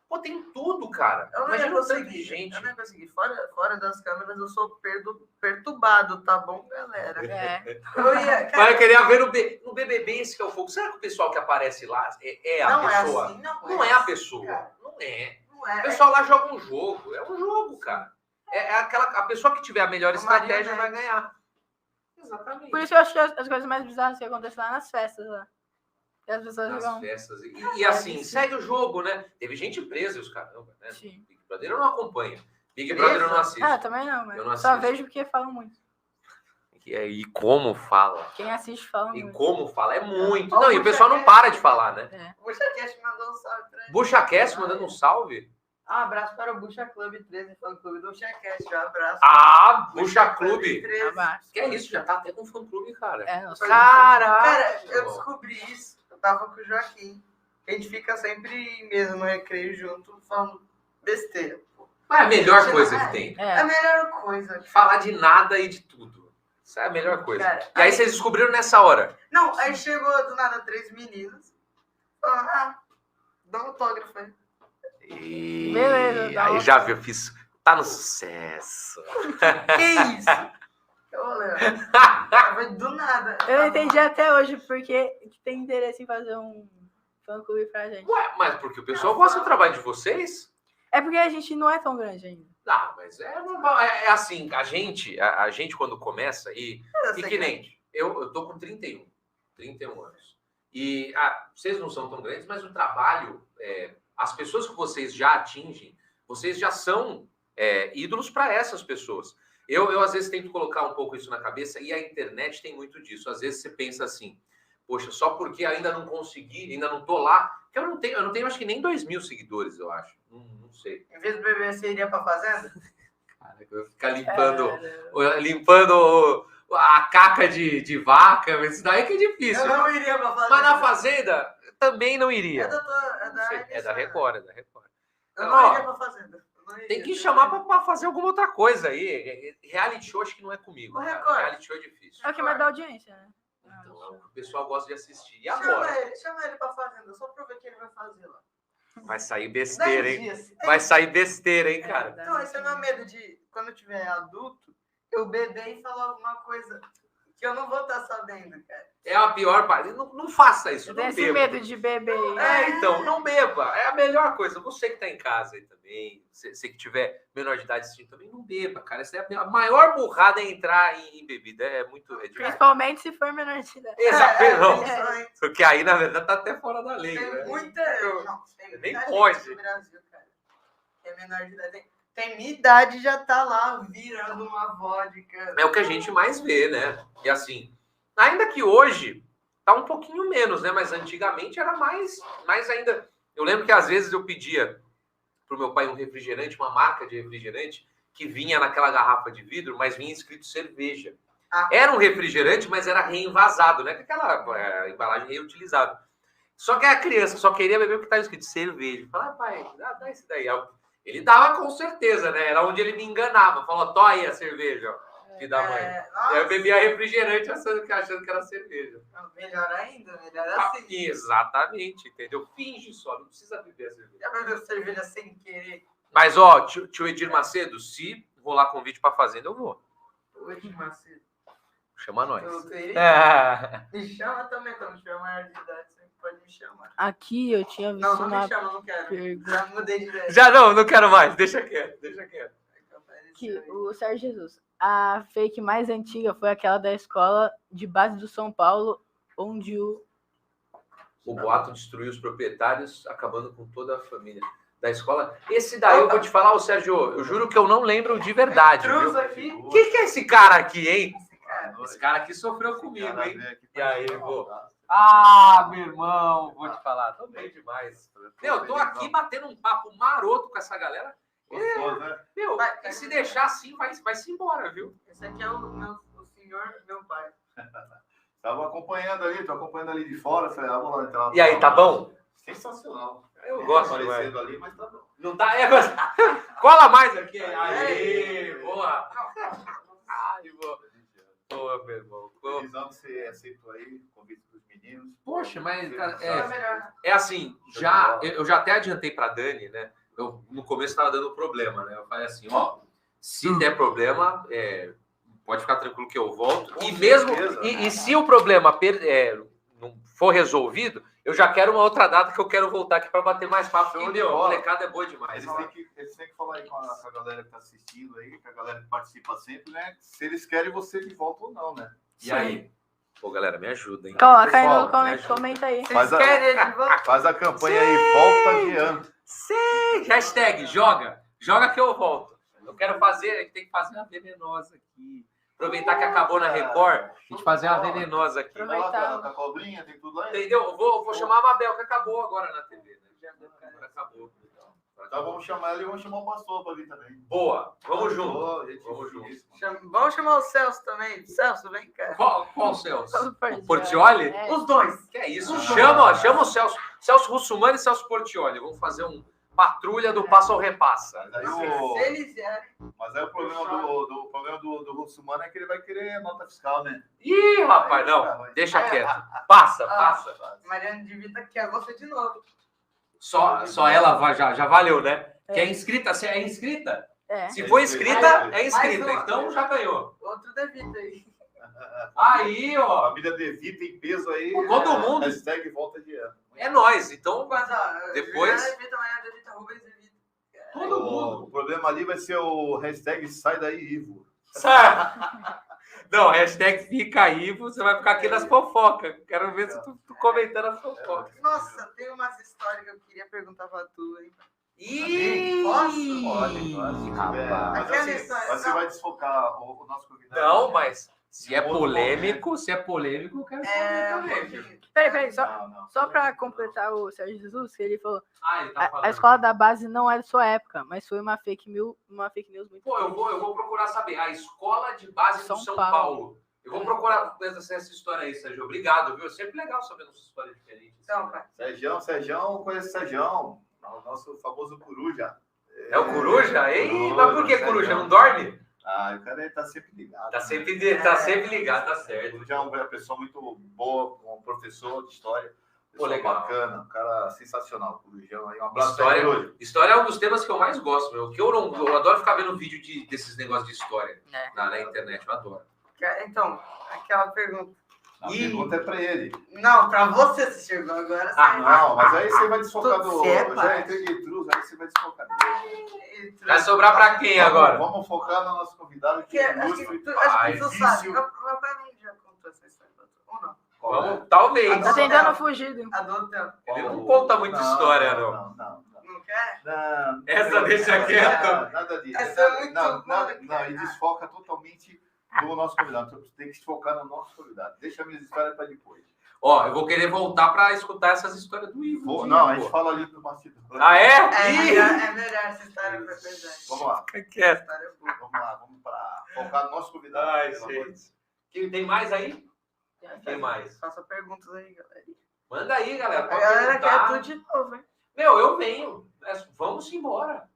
Pô, tem tudo, cara. Eu não ia conseguir, gente. Eu não ia conseguir. Fora das câmeras, eu sou perturbado, tá bom, galera? Vai querer ver no BBB esse que é o fogo. Será que o pessoal que aparece lá é a pessoa? Assim, não é a pessoa. Cara. Não é. O pessoal lá joga um jogo. É um jogo, cara. A pessoa que tiver a melhor estratégia vai ganhar. Exatamente. Por isso eu acho que as coisas mais bizarras que acontecem lá nas festas, lá. E as pessoas jogam... festas. E assim, segue o jogo, né? Teve gente presa e os caramba, né? Sim. Big Brother eu não acompanho. Big Brother eu não assisto. Também não, mas eu não só vejo porque falam muito. E como fala. Quem assiste fala muito. E como fala, é muito. Não, e o pessoal não para de falar, né? BuchaCast mandou um salve pra ele. BuchaCast mandando um salve? Um abraço para o Bucha Club 13, fã clube do BuchaCast. Um abraço. Bucha Club. Que é isso, já tá até com fã clube, cara. Cara, eu descobri isso. Eu tava com o Joaquim. A gente fica sempre mesmo no recreio junto, falando besteira. É a melhor coisa que tem. É a melhor coisa. Falar de nada e de tudo. Isso é a melhor coisa. Cara, e aí vocês descobriram nessa hora? Não, aí chegou do nada 3 meninas. Falaram, dá um autógrafo aí. E beleza, aí já viu, fiz. Tá no sucesso. Que isso? Foi do nada. Eu não entendi até hoje porque tem interesse em fazer um fã-clube pra gente. Ué, mas porque o pessoal gosta do trabalho de vocês? É porque a gente não é tão grande ainda. Não, mas é normal. É assim, a gente quando começa, e que nem eu tô com 31 anos. E vocês não são tão grandes, mas o trabalho, as pessoas que vocês já atingem, vocês já são ídolos para essas pessoas. Eu, às vezes, tento colocar um pouco isso na cabeça, e a internet tem muito disso. Às vezes você pensa assim, poxa, só porque ainda não consegui, ainda não tô lá, porque eu não tenho acho que nem 2.000 seguidores, eu acho. Não sei. Em vez do bebê, você iria pra fazenda? Cara, eu vou ficar limpando a caca de vaca, isso daí que é difícil. Eu não iria pra fazenda. Mas na fazenda, também não iria. É da Record. Eu não iria pra fazenda. Tem que chamar pra fazer alguma outra coisa aí. Reality show acho que não é comigo. Reality show é difícil. É o que mais dá audiência, né? Então, o pessoal gosta de assistir. E agora? Chama ele pra fazenda, só pra ver o que ele vai fazer lá. Vai sair besteira, hein? Vai sair besteira, hein, cara? Então, esse é o meu medo de, quando eu tiver adulto, eu beber e falar alguma coisa que eu não vou estar sabendo, cara. É a pior parte. Não faça isso, não beba. Tem esse medo de beber. Então, não beba. É a melhor coisa. Você que tá em casa aí também, você que tiver menor de idade assim, também não beba, cara. Essa é a maior burrada é entrar em bebida. Principalmente se for menor de idade. Exato. Porque aí, na verdade, tá até fora da lei. Tem né? muita... Não, nem pode. No Brasil, cara. É menor de idade. Tem minha idade já tá lá virando uma vodka. É o que a gente mais vê, né? E assim, ainda que hoje tá um pouquinho menos, né? Mas antigamente era mais ainda. Eu lembro que às vezes eu pedia pro meu pai um refrigerante, uma marca de refrigerante, que vinha naquela garrafa de vidro, mas vinha escrito cerveja. Era um refrigerante, mas era reenvasado, né? Com aquela embalagem reutilizável. Só que a criança só queria beber porque estava escrito cerveja. Falava, pai, dá esse daí. Ele dava com certeza, né? Era onde ele me enganava. Falou, tó aí a cerveja, ó, filho da mãe. Eu bebia refrigerante achando que era cerveja. Melhor ainda, melhor assim. Exatamente, entendeu? Finge só, não precisa beber a cerveja. Já bebeu cerveja sem querer? Mas, ó, tio Edir Macedo, se rolar convite pra fazenda, eu vou. O Edir Macedo. Chama nós. Me chama também, quando tiver maior de idade, você pode me chamar. Aqui eu tinha visto não me chama, não quero. Já mudei de ideia. Já não quero mais, deixa quieto. Que o Sérgio Jesus, a fake mais antiga foi aquela da escola de base do São Paulo, onde o boato destruiu os proprietários, acabando com toda a família da escola. Esse daí eu vou te falar, Sérgio, eu juro que eu não lembro de verdade. O que é esse cara aqui, hein? Esse cara aqui sofreu comigo, hein? E aí, vô? Meu irmão, vou te falar, tô bem demais. Eu tô aqui batendo um papo maroto com essa galera. E se deixar assim, vai-se embora, viu? Esse aqui é o senhor, meu pai. Tô acompanhando ali de fora. Falei, vamos lá entrar. E aí, tá bom? Sensacional. Eu gosto aparecendo ali, mas tá bom. Não tá? Cola mais aqui. Aí, boa. Ai, boa. Boa, meu irmão. Felizão que você aceitou aí o convite dos meninos. Poxa, mas cara, é assim, eu já até adiantei pra Dani, né? Eu no começo tava dando problema, né? Eu falei assim, ó, se der problema, pode ficar tranquilo que eu volto. Com certeza, e se o problema não for resolvido, eu já quero uma outra data que eu quero voltar aqui para bater mais papo. Porque, a molecada é boa demais. Eles têm que falar aí com a galera que tá assistindo aí, com a galera que participa sempre, né? Se eles querem você de volta ou não, né? E aí? Pô, galera, me ajuda, hein? Coloca aí no comenta aí. Faz a campanha aí, volta de ano. Sim! Hashtag, joga que eu volto. Eu quero fazer, tem que fazer uma venenosa aqui. Aproveitar que acabou na Record, a gente fazer uma venenosa aqui. Aproveitar. A cobrinha, tem tudo lá. Entendeu? Vou chamar a Mabel, que acabou agora na TV, né? Agora acabou. Então vamos chamar ela e vamos chamar o pastor para vir também. Boa, vamos junto. Vamos chamar o Celso também. Celso, vem cá. Qual Celso? O Portioli? Os dois. Que é isso? Chama o Celso. Celso Russumano e Celso Portioli. Vamos fazer patrulha do Passa ou Repassa. Se eles vierem. Mas aí o problema do Russumano é que ele vai querer nota fiscal, né? Ih, rapaz, não. Deixa quieto. Passa. Mariana de Vita quer você de novo. Só ela já valeu, né? Que é inscrita. Se é inscrita? Se for inscrita, é inscrita. Então já ganhou. Outro De Vita aí. Aí, ó. Família De Vita em peso aí. Todo mundo. Hashtag volta de ano. É nóis. Então, mas, depois... Mariana De Vita, Rubens De Vita. Todo mundo. O problema ali vai ser o hashtag sai daí, Ivo. Não, hashtag fica aí, você vai ficar aqui nas fofocas. Quero ver se tu comentando as fofocas. Nossa, tem umas histórias que eu queria perguntar pra tu, hein? Ih! Pode, rapaz. Mas você vai desfocar o nosso convidado. Não, mas se é polêmico, eu quero saber também. Peraí, só pra completar o Sérgio Jesus, que ele falou, Ele tá falando. a escola da base não é da sua época, mas foi uma fake news muito Pô, eu vou procurar saber. A escola de base do São Paulo. Eu vou procurar essa história aí, Sérgio. Obrigado, viu? É sempre legal saber nossa história diferente. Então, pai. Sérgio, conhece o Sérgio. O nosso famoso coruja. É o coruja? Ei, mas por que coruja? Não dorme? O cara tá sempre ligado. Tá sempre ligado, tá certo. O coruja é uma pessoa muito boa, um professor de história. Pô, legal. Bacana, um cara sensacional, Corujão. Aí, um abraço. História é um dos temas que eu mais gosto, meu. Eu adoro ficar vendo vídeo desses negócios de história na internet, eu adoro. Então, aquela pergunta. A pergunta é pra ele. Não, pra você se chegou agora. Não, mas aí você vai desfocar do... Já entreguei Truz, aí você vai desfocar dele. Vai sobrar pra quem agora? Vamos focar no nosso convidado que é ilustre. Acho que tu sabe. Meu pai não já contou essa história ou não? Vamos, talvez. Tá tentando fugir. A do hotel. Ele não conta muita história, não. Não quer? Não. Essa deixa quieto. Nada disso. Essa é muito Não, e desfoca totalmente do nosso convidado. Então, você tem que se focar no nosso convidado. Deixa as minhas histórias para depois. Ó, eu vou querer voltar para escutar essas histórias do Ivo. A gente fala ali do bastidor. Ah, é? É melhor essa história pra verdade. Vamos lá. Que é? Vamos lá, vamos para focar no nosso convidado. Ai, gente. Tem mais aí? Tem mais. Faça perguntas aí, galera. Manda aí, galera. A galera quer tudo de novo, hein? Meu, eu venho. Vamos embora.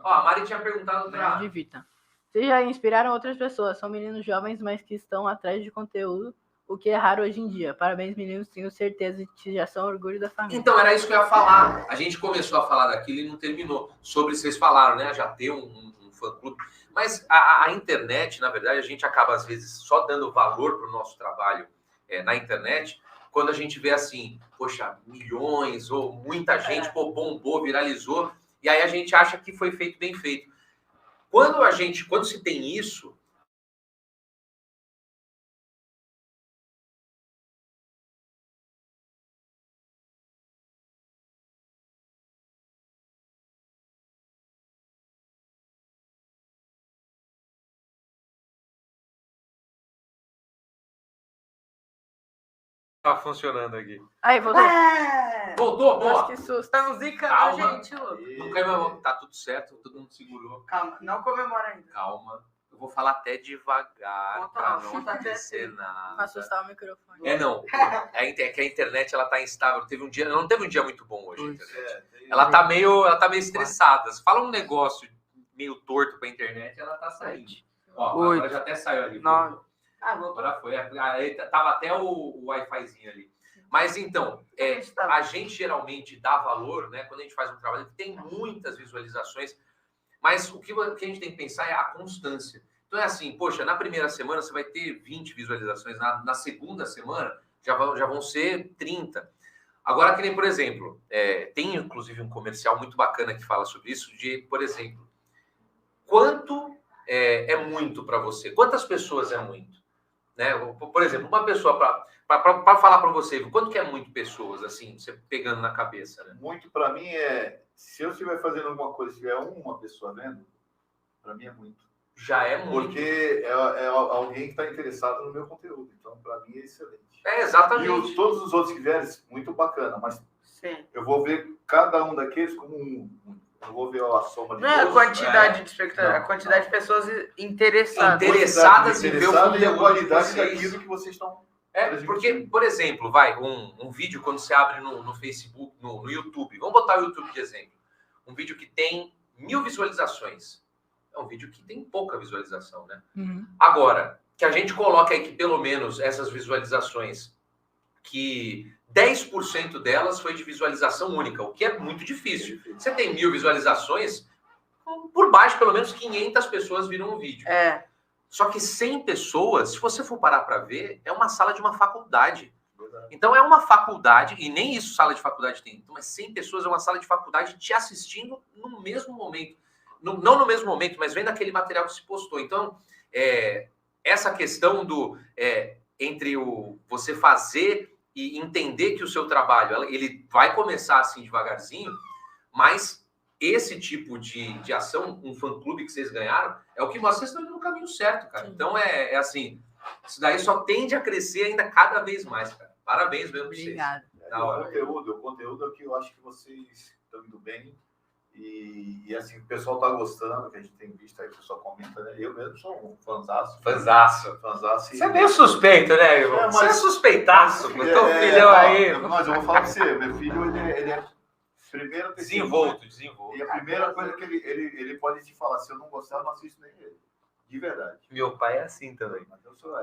Ó, a Mari tinha perguntado pra... De Vita. Vocês já inspiraram outras pessoas. São meninos jovens, mas que estão atrás de conteúdo, o que é raro hoje em dia. Parabéns, meninos. Tenho certeza que já são orgulho da família. Então, era isso que eu ia falar. A gente começou a falar daquilo e não terminou. Sobre, vocês falaram, né? Já ter um fã-clube. Mas a internet, na verdade, a gente acaba, às vezes, só dando valor para o nosso trabalho na internet, quando a gente vê assim, poxa, milhões ou muita gente, bombou, viralizou, e aí a gente acha que foi feito bem feito. Quando se tem isso, tá funcionando aqui. Aí, voltou. Voltou, boa. Nossa, que susto. Estamos zicando, Calma. gente, louco. Não comemora. Tá tudo certo, todo mundo segurou. Calma, não comemora ainda. Calma. Eu vou falar até devagar para não acontecer nada. Assustar o microfone. Não. É que a internet ela tá instável. Não teve um dia muito bom hoje. A internet. Ela tá meio estressada. Se fala um negócio meio torto pra internet, ela tá saindo. Ó, agora já até saiu ali. Agora foi. Aí tava até o Wi-Fizinho ali. Mas então, a gente geralmente dá valor, né? Quando a gente faz um trabalho que tem muitas visualizações, mas o que a gente tem que pensar é a constância. Então é assim, poxa, na primeira semana você vai ter 20 visualizações, na segunda semana já vão ser 30. Agora, que nem, por exemplo, tem inclusive um comercial muito bacana que fala sobre isso, de, por exemplo, quanto é muito para você? Quantas pessoas é muito? Né? Por exemplo, uma pessoa, para falar para você, quanto que é muito pessoas, assim, você pegando na cabeça? Né? Muito para mim se eu estiver fazendo alguma coisa, se tiver uma pessoa vendo, para mim é muito. Já é muito. Porque é alguém que está interessado no meu conteúdo. Então, para mim é excelente. Exatamente. E todos os outros que vierem, muito bacana. Mas sim, eu vou ver cada um daqueles como um. Eu vou ver a soma de não é a quantidade de espectadores, a quantidade de pessoas interessadas em ver o conteúdo e a qualidade daquilo que vocês estão... Porque, por exemplo, um vídeo quando você abre no Facebook, no YouTube, vamos botar o YouTube de exemplo, um vídeo que tem 1000 visualizações, é um vídeo que tem pouca visualização, né? Uhum. Agora, que a gente coloca aí que pelo menos essas visualizações, que 10% delas foi de visualização única, o que é muito difícil. Você tem 1000 visualizações, por baixo pelo menos 500 pessoas viram o vídeo. Só que 100 pessoas, se você for parar para ver, é uma sala de uma faculdade. Então é uma faculdade, e nem isso sala de faculdade tem. Então, 100 pessoas é uma sala de faculdade te assistindo no mesmo momento. Não no mesmo momento, mas vendo aquele material que se postou. Então, essa questão entre você fazer e entender que o seu trabalho ele vai começar assim devagarzinho, mas esse tipo de ação, um fã-clube que vocês ganharam, é o que mostra que vocês estão indo no caminho certo, cara. Então, assim, isso daí só tende a crescer ainda cada vez mais, cara. Parabéns mesmo pra vocês. Obrigado. O conteúdo é que eu acho que vocês estão indo bem. E assim, o pessoal tá gostando, que a gente tem visto aí, o pessoal comenta, né? Eu mesmo sou um fanzaço. Fanzaço. Você é meio suspeito, né, irmão? Você é suspeitaço, com teu filhão aí. Mas eu vou falar pra você, meu filho, ele é primeiro... Desenvolto. E a primeira coisa que ele pode te falar, se eu não gostar, eu não assisto nem ele. De verdade. Meu pai é assim também.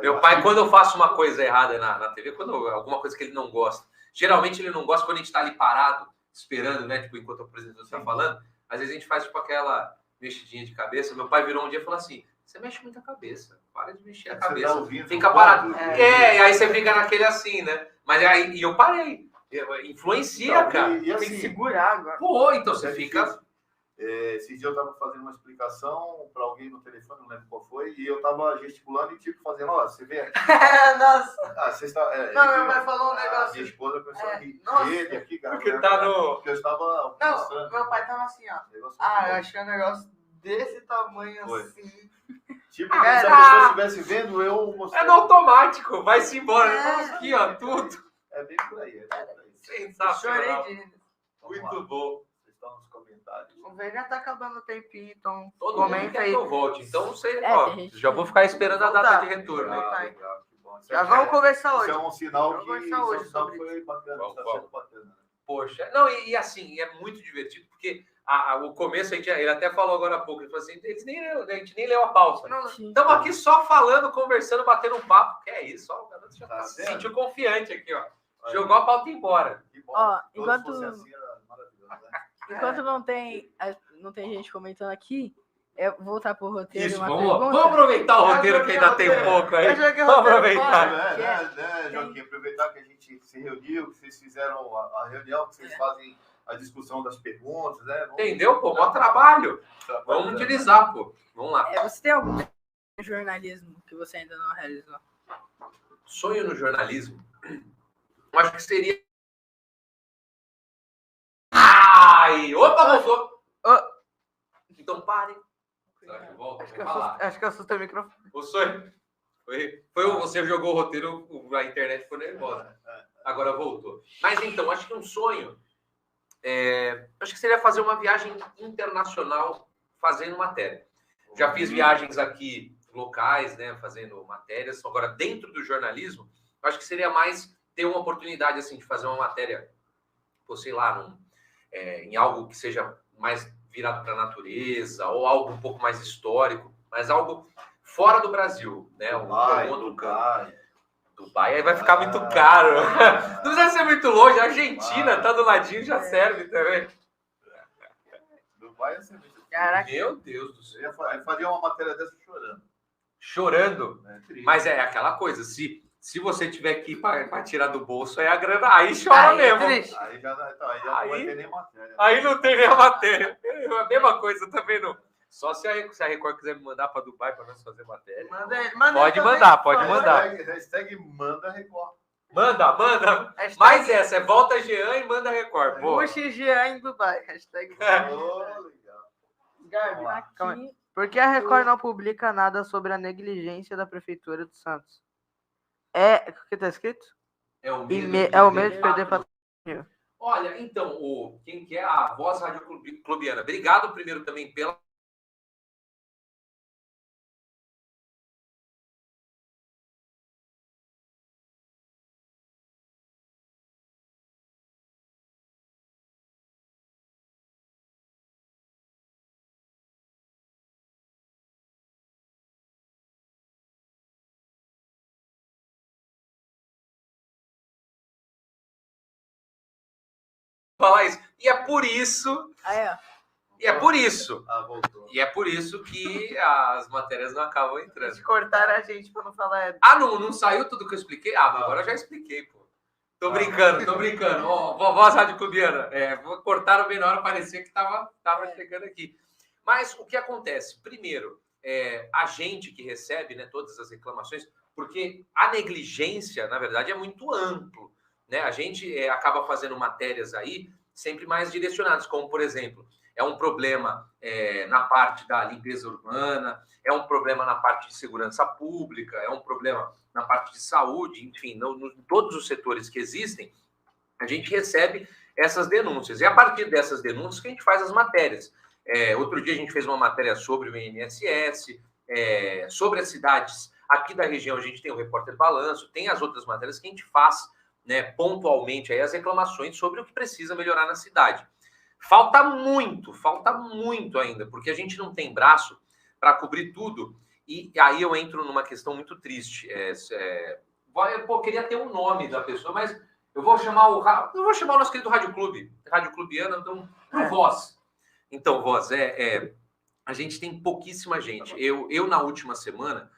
Meu pai, quando eu faço uma coisa errada na TV, alguma coisa que ele não gosta, geralmente ele não gosta quando a gente tá ali parado, esperando, né? Tipo, enquanto o apresentador está falando, às vezes a gente faz tipo aquela mexidinha de cabeça. Meu pai virou um dia e falou assim: você mexe muito a cabeça, para de mexer a cabeça. Tá ouvindo, fica parado. E aí você fica naquele assim, né? Mas aí eu parei. Influencia, então, cara. E assim, tem que segurar agora. Pô, então você fica. Esses dias eu estava fazendo uma explicação para alguém no telefone, não lembro qual foi, e eu estava gesticulando e tipo fazendo, ó, você vê aqui. Nossa. Você está, não, meu pai falou um negócio. Minha esposa começou a rir. Ele aqui, cara. Porque tá no. Porque eu estava. Não, meu pai tava assim, ó. Eu achei um negócio desse tamanho assim. Tipo, se a pessoa estivesse vendo, eu mostrei. É no automático, vai-se embora. Aqui, ó, tudo. É bem por aí. Sensacional. Chorei de... Muito bom. Nos comentários. O velho já tá acabando o tempinho, então todo mundo quer que eu volte. Então você, já vou ficar esperando a data de retorno. Legal, que bom. Já vamos conversar hoje. Isso é um sinal que hoje foi bacana, está sendo bacana. Poxa, não, e assim, é muito divertido, porque o começo, ele até falou agora há pouco, ele falou assim, a gente nem leu a pauta. Estamos aqui só falando, conversando, batendo um papo, que é isso, ó, o garoto já se sentiu confiante aqui, ó. Jogou a pauta embora. Ó, enquanto não tem gente comentando aqui, voltar pro roteiro. Isso, vamos aproveitar o roteiro que ainda tem pouco aí. Vamos aproveitar. Joaquim, aproveitar que a gente se reuniu, que vocês fizeram a reunião, que vocês fazem a discussão das perguntas, né? Entendeu, pô? Mó trabalho. Vamos utilizar, pô. Vamos lá. Você tem algum jornalismo que você ainda não realizou? Sonho no jornalismo? Eu acho que seria... Ai! Opa, voltou! Então pare. Acho que assustei o microfone. O sonho você jogou o roteiro, a internet ficou nervosa. Agora voltou. Mas então, acho que um sonho... acho que seria fazer uma viagem internacional fazendo matéria. Já fiz viagens aqui locais, né? Fazendo matérias. Agora, dentro do jornalismo, acho que seria mais ter uma oportunidade assim, de fazer uma matéria, sei lá, em algo que seja mais virado para a natureza, ou algo um pouco mais histórico, mas algo fora do Brasil, né? Dubai aí vai ficar muito caro. Não precisa ser muito longe, a Argentina tá do ladinho, já serve também. Dubai ia ser muito... Caraca. Meu Deus do céu. Eu faria uma matéria dessa chorando. Chorando? Mas é aquela coisa, se você tiver que ir para tirar do bolso, aí a grana, aí chora mesmo. Aí já não vai ter nem matéria. Aí não tem nem a matéria. A mesma coisa também não. Só se a Record quiser me mandar para Dubai para nós fazer matéria. Pode mandar. Hashtag manda Record. Manda. Mais essa, volta Jean e manda Record. Puxa Jean em Dubai. Hashtag. Legal. Gabi, calma aí. Por que a Record não publica nada sobre a negligência da Prefeitura de Santos? O que tá escrito? É o medo de perder patrocínio. Olha, então, quem que é a Voz Rádio Clubiana? Obrigado primeiro também pela... falar isso. E é por isso... E é por isso que as matérias não acabam entrando. Cortaram a gente pra não falar... Não saiu tudo que eu expliquei? Agora eu já expliquei, pô. Tô brincando. Voz radioclubiana. Cortaram bem na hora, parecia que tava chegando aqui. Mas o que acontece? Primeiro, a gente que recebe, né, todas as reclamações, porque a negligência, na verdade, é muito amplo, né? A gente acaba fazendo matérias aí sempre mais direcionadas, como, por exemplo, é um problema na parte da limpeza urbana, é um problema na parte de segurança pública, é um problema na parte de saúde, enfim, em todos os setores que existem, a gente recebe essas denúncias. E a partir dessas denúncias que a gente faz as matérias. Outro dia a gente fez uma matéria sobre o INSS, sobre as cidades aqui da região, a gente tem o Repórter Balanço, tem as outras matérias que a gente faz, né, pontualmente aí as reclamações sobre o que precisa melhorar na cidade. Falta muito ainda, porque a gente não tem braço para cobrir tudo. E aí eu entro numa questão muito triste. Queria ter um nome da pessoa, mas eu vou chamar o nosso querido Rádio Clube, Rádio Clubiano, então, pro Voz. Então, Voz, a gente tem pouquíssima gente. Eu na última semana,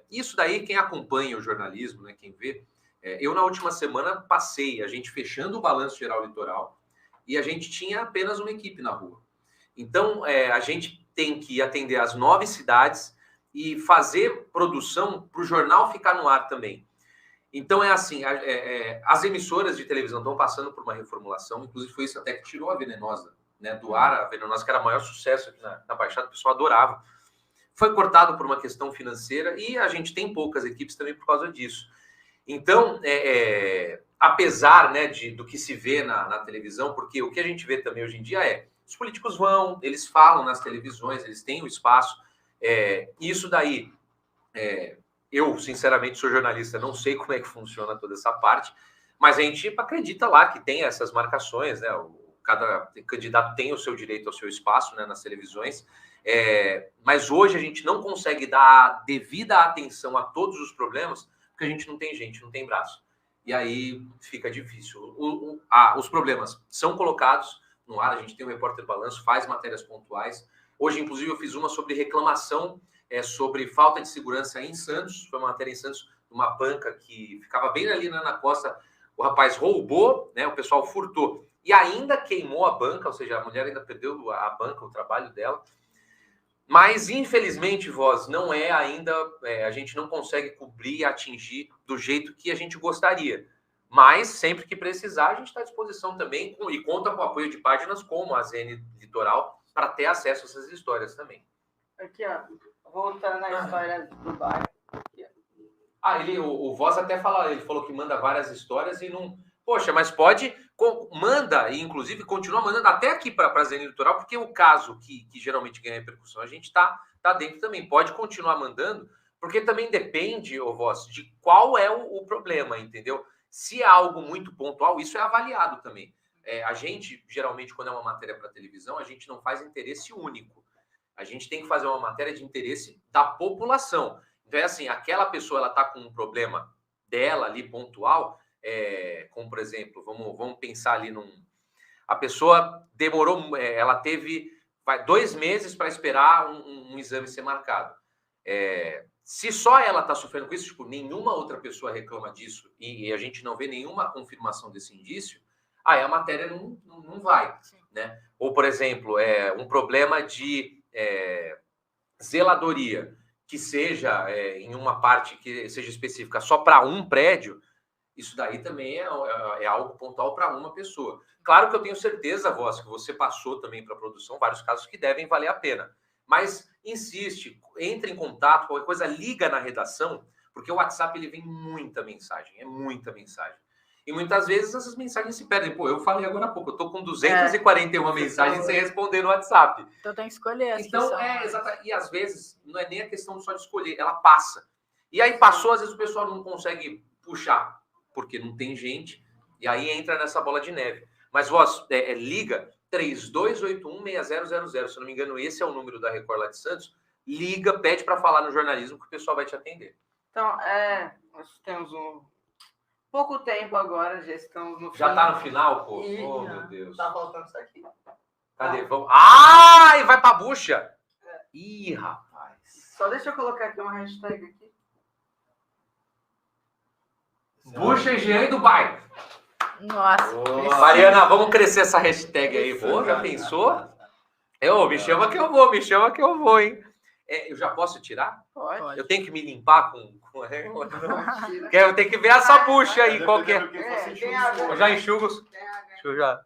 isso daí, quem acompanha o jornalismo, né, quem vê, eu na última semana passei, a gente fechando o Balanço Geral Litoral, e a gente tinha apenas uma equipe na rua. Então, a gente tem que atender as 9 cidades e fazer produção para o jornal ficar no ar também. Então, assim, as emissoras de televisão estão passando por uma reformulação, inclusive foi isso até que tirou a Venenosa, né, do ar, a Venenosa, que era o maior sucesso aqui na Baixada, o pessoal adorava. Foi cortado por uma questão financeira e a gente tem poucas equipes também por causa disso. Então, apesar, né, do que se vê na televisão, porque o que a gente vê também hoje em dia os políticos eles falam nas televisões, eles têm o espaço, isso daí, eu sinceramente sou jornalista, não sei como é que funciona toda essa parte, mas a gente acredita lá que tem essas marcações, né, cada candidato tem o seu direito ao seu espaço, né, nas televisões, mas hoje a gente não consegue dar a devida atenção a todos os problemas, porque a gente não tem gente, não tem braço. E aí fica difícil. Os problemas são colocados no ar, a gente tem o Repórter Balanço, faz matérias pontuais. Hoje, inclusive, eu fiz uma sobre reclamação, sobre falta de segurança em Santos. Foi uma matéria em Santos, uma banca que ficava bem ali na costa. O rapaz roubou, né, o pessoal furtou. E ainda queimou a banca, ou seja, a mulher ainda perdeu a banca, o trabalho dela. Mas, infelizmente, Voz, não ainda, a gente não consegue cobrir e atingir do jeito que a gente gostaria. Mas, sempre que precisar, a gente está à disposição também e conta com o apoio de páginas como a ZN Litoral para ter acesso a essas histórias também. Aqui, ó, voltando na história do bairro. O Voz até ele falou que manda várias histórias e não... Poxa, mas manda, e inclusive continua mandando até aqui para a ZN Litoral, porque o caso que geralmente ganha repercussão, a gente tá dentro também. Pode continuar mandando, porque também depende, Voz, de qual é o problema, entendeu? Se é algo muito pontual, isso é avaliado também. A gente, geralmente, quando é uma matéria para televisão, a gente não faz interesse único. A gente tem que fazer uma matéria de interesse da população. Então, assim, aquela pessoa, ela está com um problema dela ali, pontual... como por exemplo, vamos pensar ali a pessoa demorou, ela teve 2 meses para esperar um exame ser marcado. Se só ela está sofrendo com isso, tipo, nenhuma outra pessoa reclama disso e a gente não vê nenhuma confirmação desse indício, aí a matéria não vai, né? Ou, por exemplo, um problema de zeladoria, que seja em uma parte que seja específica só para um prédio, isso daí também é algo pontual para uma pessoa. Claro que eu tenho certeza, Voz, que você passou também para a produção vários casos que devem valer a pena. Mas insiste, entre em contato, qualquer coisa, liga na redação, porque o WhatsApp ele vem muita mensagem, é muita mensagem. E muitas vezes essas mensagens se perdem. Pô, eu falei agora há pouco, eu estou com 241 mensagens sem responder no WhatsApp. Então tem que escolher. Então, exato. E às vezes não é nem a questão só de escolher, ela passa. E aí passou, às vezes o pessoal não consegue puxar, porque não tem gente, e aí entra nessa bola de neve. Mas, Voz, liga 3281-6000, se eu não me engano, esse é o número da Record lá de Santos. Liga, pede para falar no jornalismo que o pessoal vai te atender. Então, nós temos pouco tempo agora, já estamos no final. Já tá no final, pô? Meu Deus. Tá faltando isso aqui. Cadê? Vamos... Ai, vai pra bucha! Ih, rapaz. Só deixa eu colocar aqui uma hashtag aqui. Bucha, Jean e Dubai. Nossa. Mariana, vamos crescer essa hashtag aí. Pô, já pensou? Me chama que eu vou, hein? Eu já posso tirar? Pode. Eu tenho que me limpar com... Eu tenho que ver essa bucha aí, qual que é. Eu já enxugo. Deixa eu já...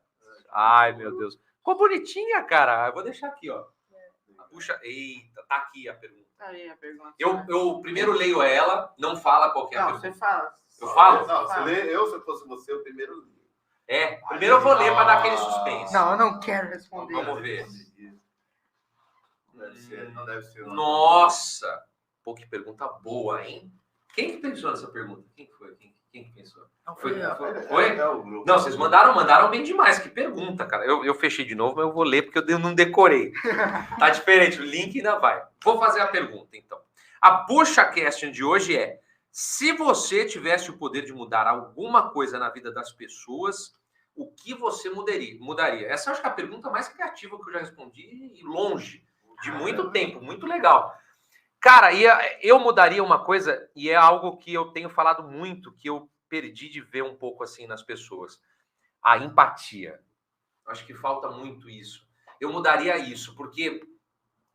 Ai, meu Deus. Ficou bonitinha, cara. Eu vou deixar aqui, ó. A bucha... Eita, tá aqui a pergunta. Aí a pergunta. Eu primeiro leio ela, não fala qual que é a pergunta. Você fala. Eu falo? Não, você lê, se eu fosse você, eu primeiro li. Primeiro eu vou ler para dar aquele suspense. Não, eu não quero responder. Vamos ver. Não deve ser. Nossa! Pô, que pergunta boa, hein? Quem que pensou nessa pergunta? Quem foi? Quem que pensou? Não foi eu. Foi? Não, vocês mandaram bem demais. Que pergunta, cara. Eu fechei de novo, mas eu vou ler porque eu não decorei. Tá diferente, o link ainda vai. Vou fazer a pergunta, então. A Puxa Question de hoje é: se você tivesse o poder de mudar alguma coisa na vida das pessoas, o que você mudaria? Essa acho que é a pergunta mais criativa que eu já respondi e longe, de muito tempo, muito legal. Cara, eu mudaria uma coisa, e é algo que eu tenho falado muito, que eu perdi de ver um pouco assim nas pessoas. A empatia. Acho que falta muito isso. Eu mudaria isso, porque,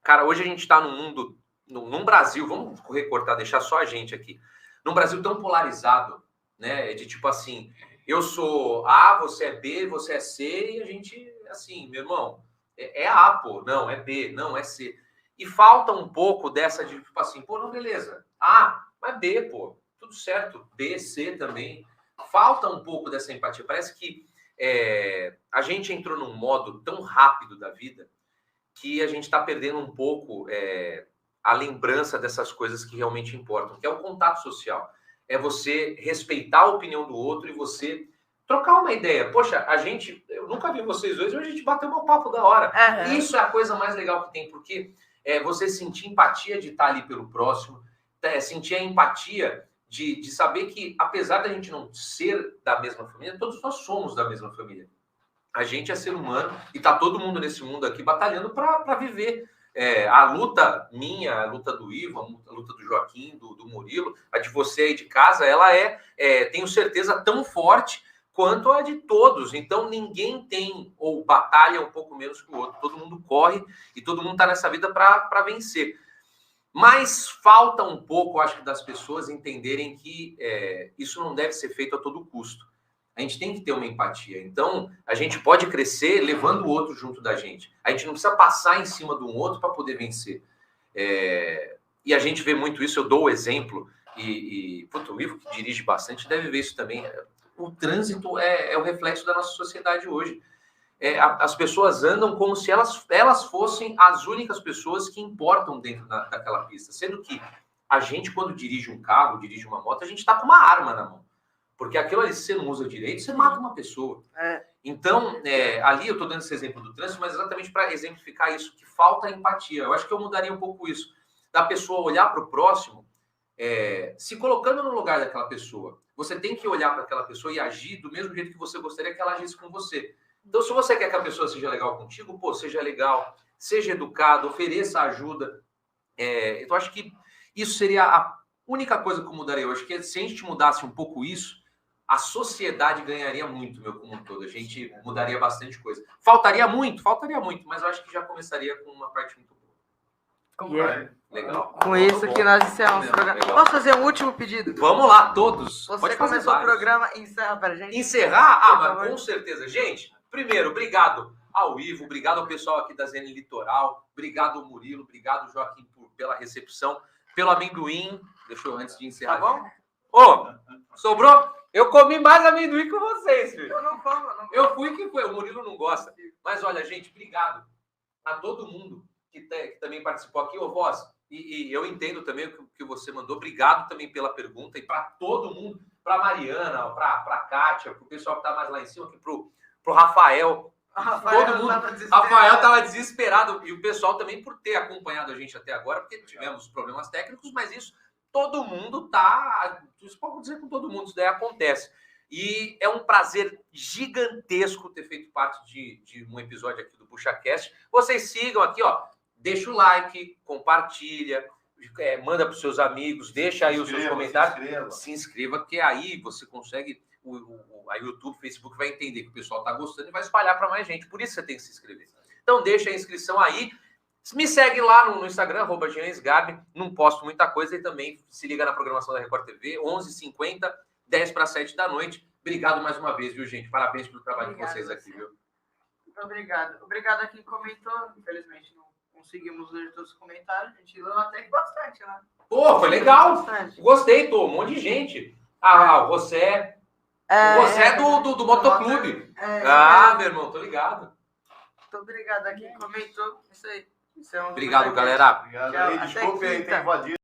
cara, hoje a gente está num mundo, num Brasil, vamos recortar, deixar só a gente aqui, num Brasil tão polarizado, né? De tipo assim, eu sou A, você é B, você é C, e a gente, assim, meu irmão, é A, pô, não, é B, não, é C. E falta um pouco dessa de, tipo assim, pô, não, beleza. A, mas B, pô, tudo certo. B, C também. Falta um pouco dessa empatia. Parece que a gente entrou num modo tão rápido da vida que a gente está perdendo um pouco a lembrança dessas coisas que realmente importam, que é o contato social. É você respeitar a opinião do outro e você trocar uma ideia. Poxa, eu nunca vi vocês dois, hoje a gente bateu um papo da hora. Uhum. Isso é a coisa mais legal que tem, porque você sentir empatia de estar ali pelo próximo, sentir a empatia de saber que, apesar da gente não ser da mesma família, todos nós somos da mesma família. A gente é ser humano e tá todo mundo nesse mundo aqui batalhando para viver. A luta minha, a luta do Ivo, a luta do Joaquim, do Murilo, a de você aí de casa, ela tenho certeza, tão forte quanto a de todos. Então, ninguém tem ou batalha um pouco menos que o outro. Todo mundo corre e todo mundo está nessa vida para vencer. Mas falta um pouco, acho que, das pessoas entenderem que isso não deve ser feito a todo custo. A gente tem que ter uma empatia. Então, a gente pode crescer levando o outro junto da gente. A gente não precisa passar em cima de um outro para poder vencer. E a gente vê muito isso. Eu dou o exemplo. O Ivo, que dirige bastante, deve ver isso também. O trânsito é o reflexo da nossa sociedade hoje. As pessoas andam como se elas fossem as únicas pessoas que importam dentro daquela pista. Sendo que a gente, quando dirige um carro, dirige uma moto, a gente está com uma arma na mão. Porque aquilo ali, se você não usa direito, você mata uma pessoa. Então, ali eu estou dando esse exemplo do trânsito, mas exatamente para exemplificar isso, que falta empatia. Eu acho que eu mudaria um pouco isso. Da pessoa olhar para o próximo, se colocando no lugar daquela pessoa. Você tem que olhar para aquela pessoa e agir do mesmo jeito que você gostaria que ela agisse com você. Então, se você quer que a pessoa seja legal contigo, seja legal, seja educado, ofereça ajuda. Então, acho que isso seria a única coisa que eu mudaria. Eu acho que se a gente mudasse um pouco isso, a sociedade ganharia muito, como um todo. A gente mudaria bastante coisa. Faltaria muito, mas eu acho que já começaria com uma parte muito boa. Legal. Com isso que nós encerramos o programa. Posso fazer um último pedido? Vamos lá, todos. Você começou o programa, encerra pra gente. Encerrar? Mas com certeza. Gente, primeiro, obrigado ao Ivo, obrigado ao pessoal aqui da ZN Litoral, obrigado ao Murilo, obrigado, Joaquim, pela recepção, pelo amendoim. Deixa eu, antes de encerrar. Tá bom? Sobrou? Eu comi mais amendoim que vocês, filho. Eu não como. Eu fui que foi, o Murilo não gosta. Mas olha, gente, obrigado a todo mundo que também participou aqui. Ô, Voz, e eu entendo também o que você mandou. Obrigado também pela pergunta. E para todo mundo, para Mariana, para Kátia, para o pessoal que está mais lá em cima, aqui pro Rafael. Todo mundo. Rafael estava desesperado. E o pessoal também por ter acompanhado a gente até agora, porque tivemos problemas técnicos, mas isso todo mundo tá. Isso pode dizer com todo mundo, isso daí acontece. E é um prazer gigantesco ter feito parte de um episódio aqui do PuxaCast. Vocês sigam aqui, ó. Deixa o like, compartilha, manda para os seus amigos, deixa aí os seus comentários. Se inscreva, que aí você consegue... A YouTube, Facebook vai entender que o pessoal está gostando e vai espalhar para mais gente. Por isso você tem que se inscrever. Então deixa a inscrição aí. Me segue lá no Instagram, @JeanSgabi. Não posto muita coisa e também se liga na programação da Record TV, 11h50, 10:50 da noite. Obrigado mais uma vez, viu, gente? Parabéns pelo trabalho de vocês aqui, viu? Muito obrigado. Obrigado a quem comentou. Infelizmente não conseguimos ler todos os comentários. A gente leu até que bastante, né? Pô, foi legal. Gostei, um monte de gente. O José... Você é do Motoclube. Meu irmão, tô ligado. Muito obrigado a quem comentou. Isso aí. Obrigado, galera. Obrigado aí. Desculpe aí ter invadido.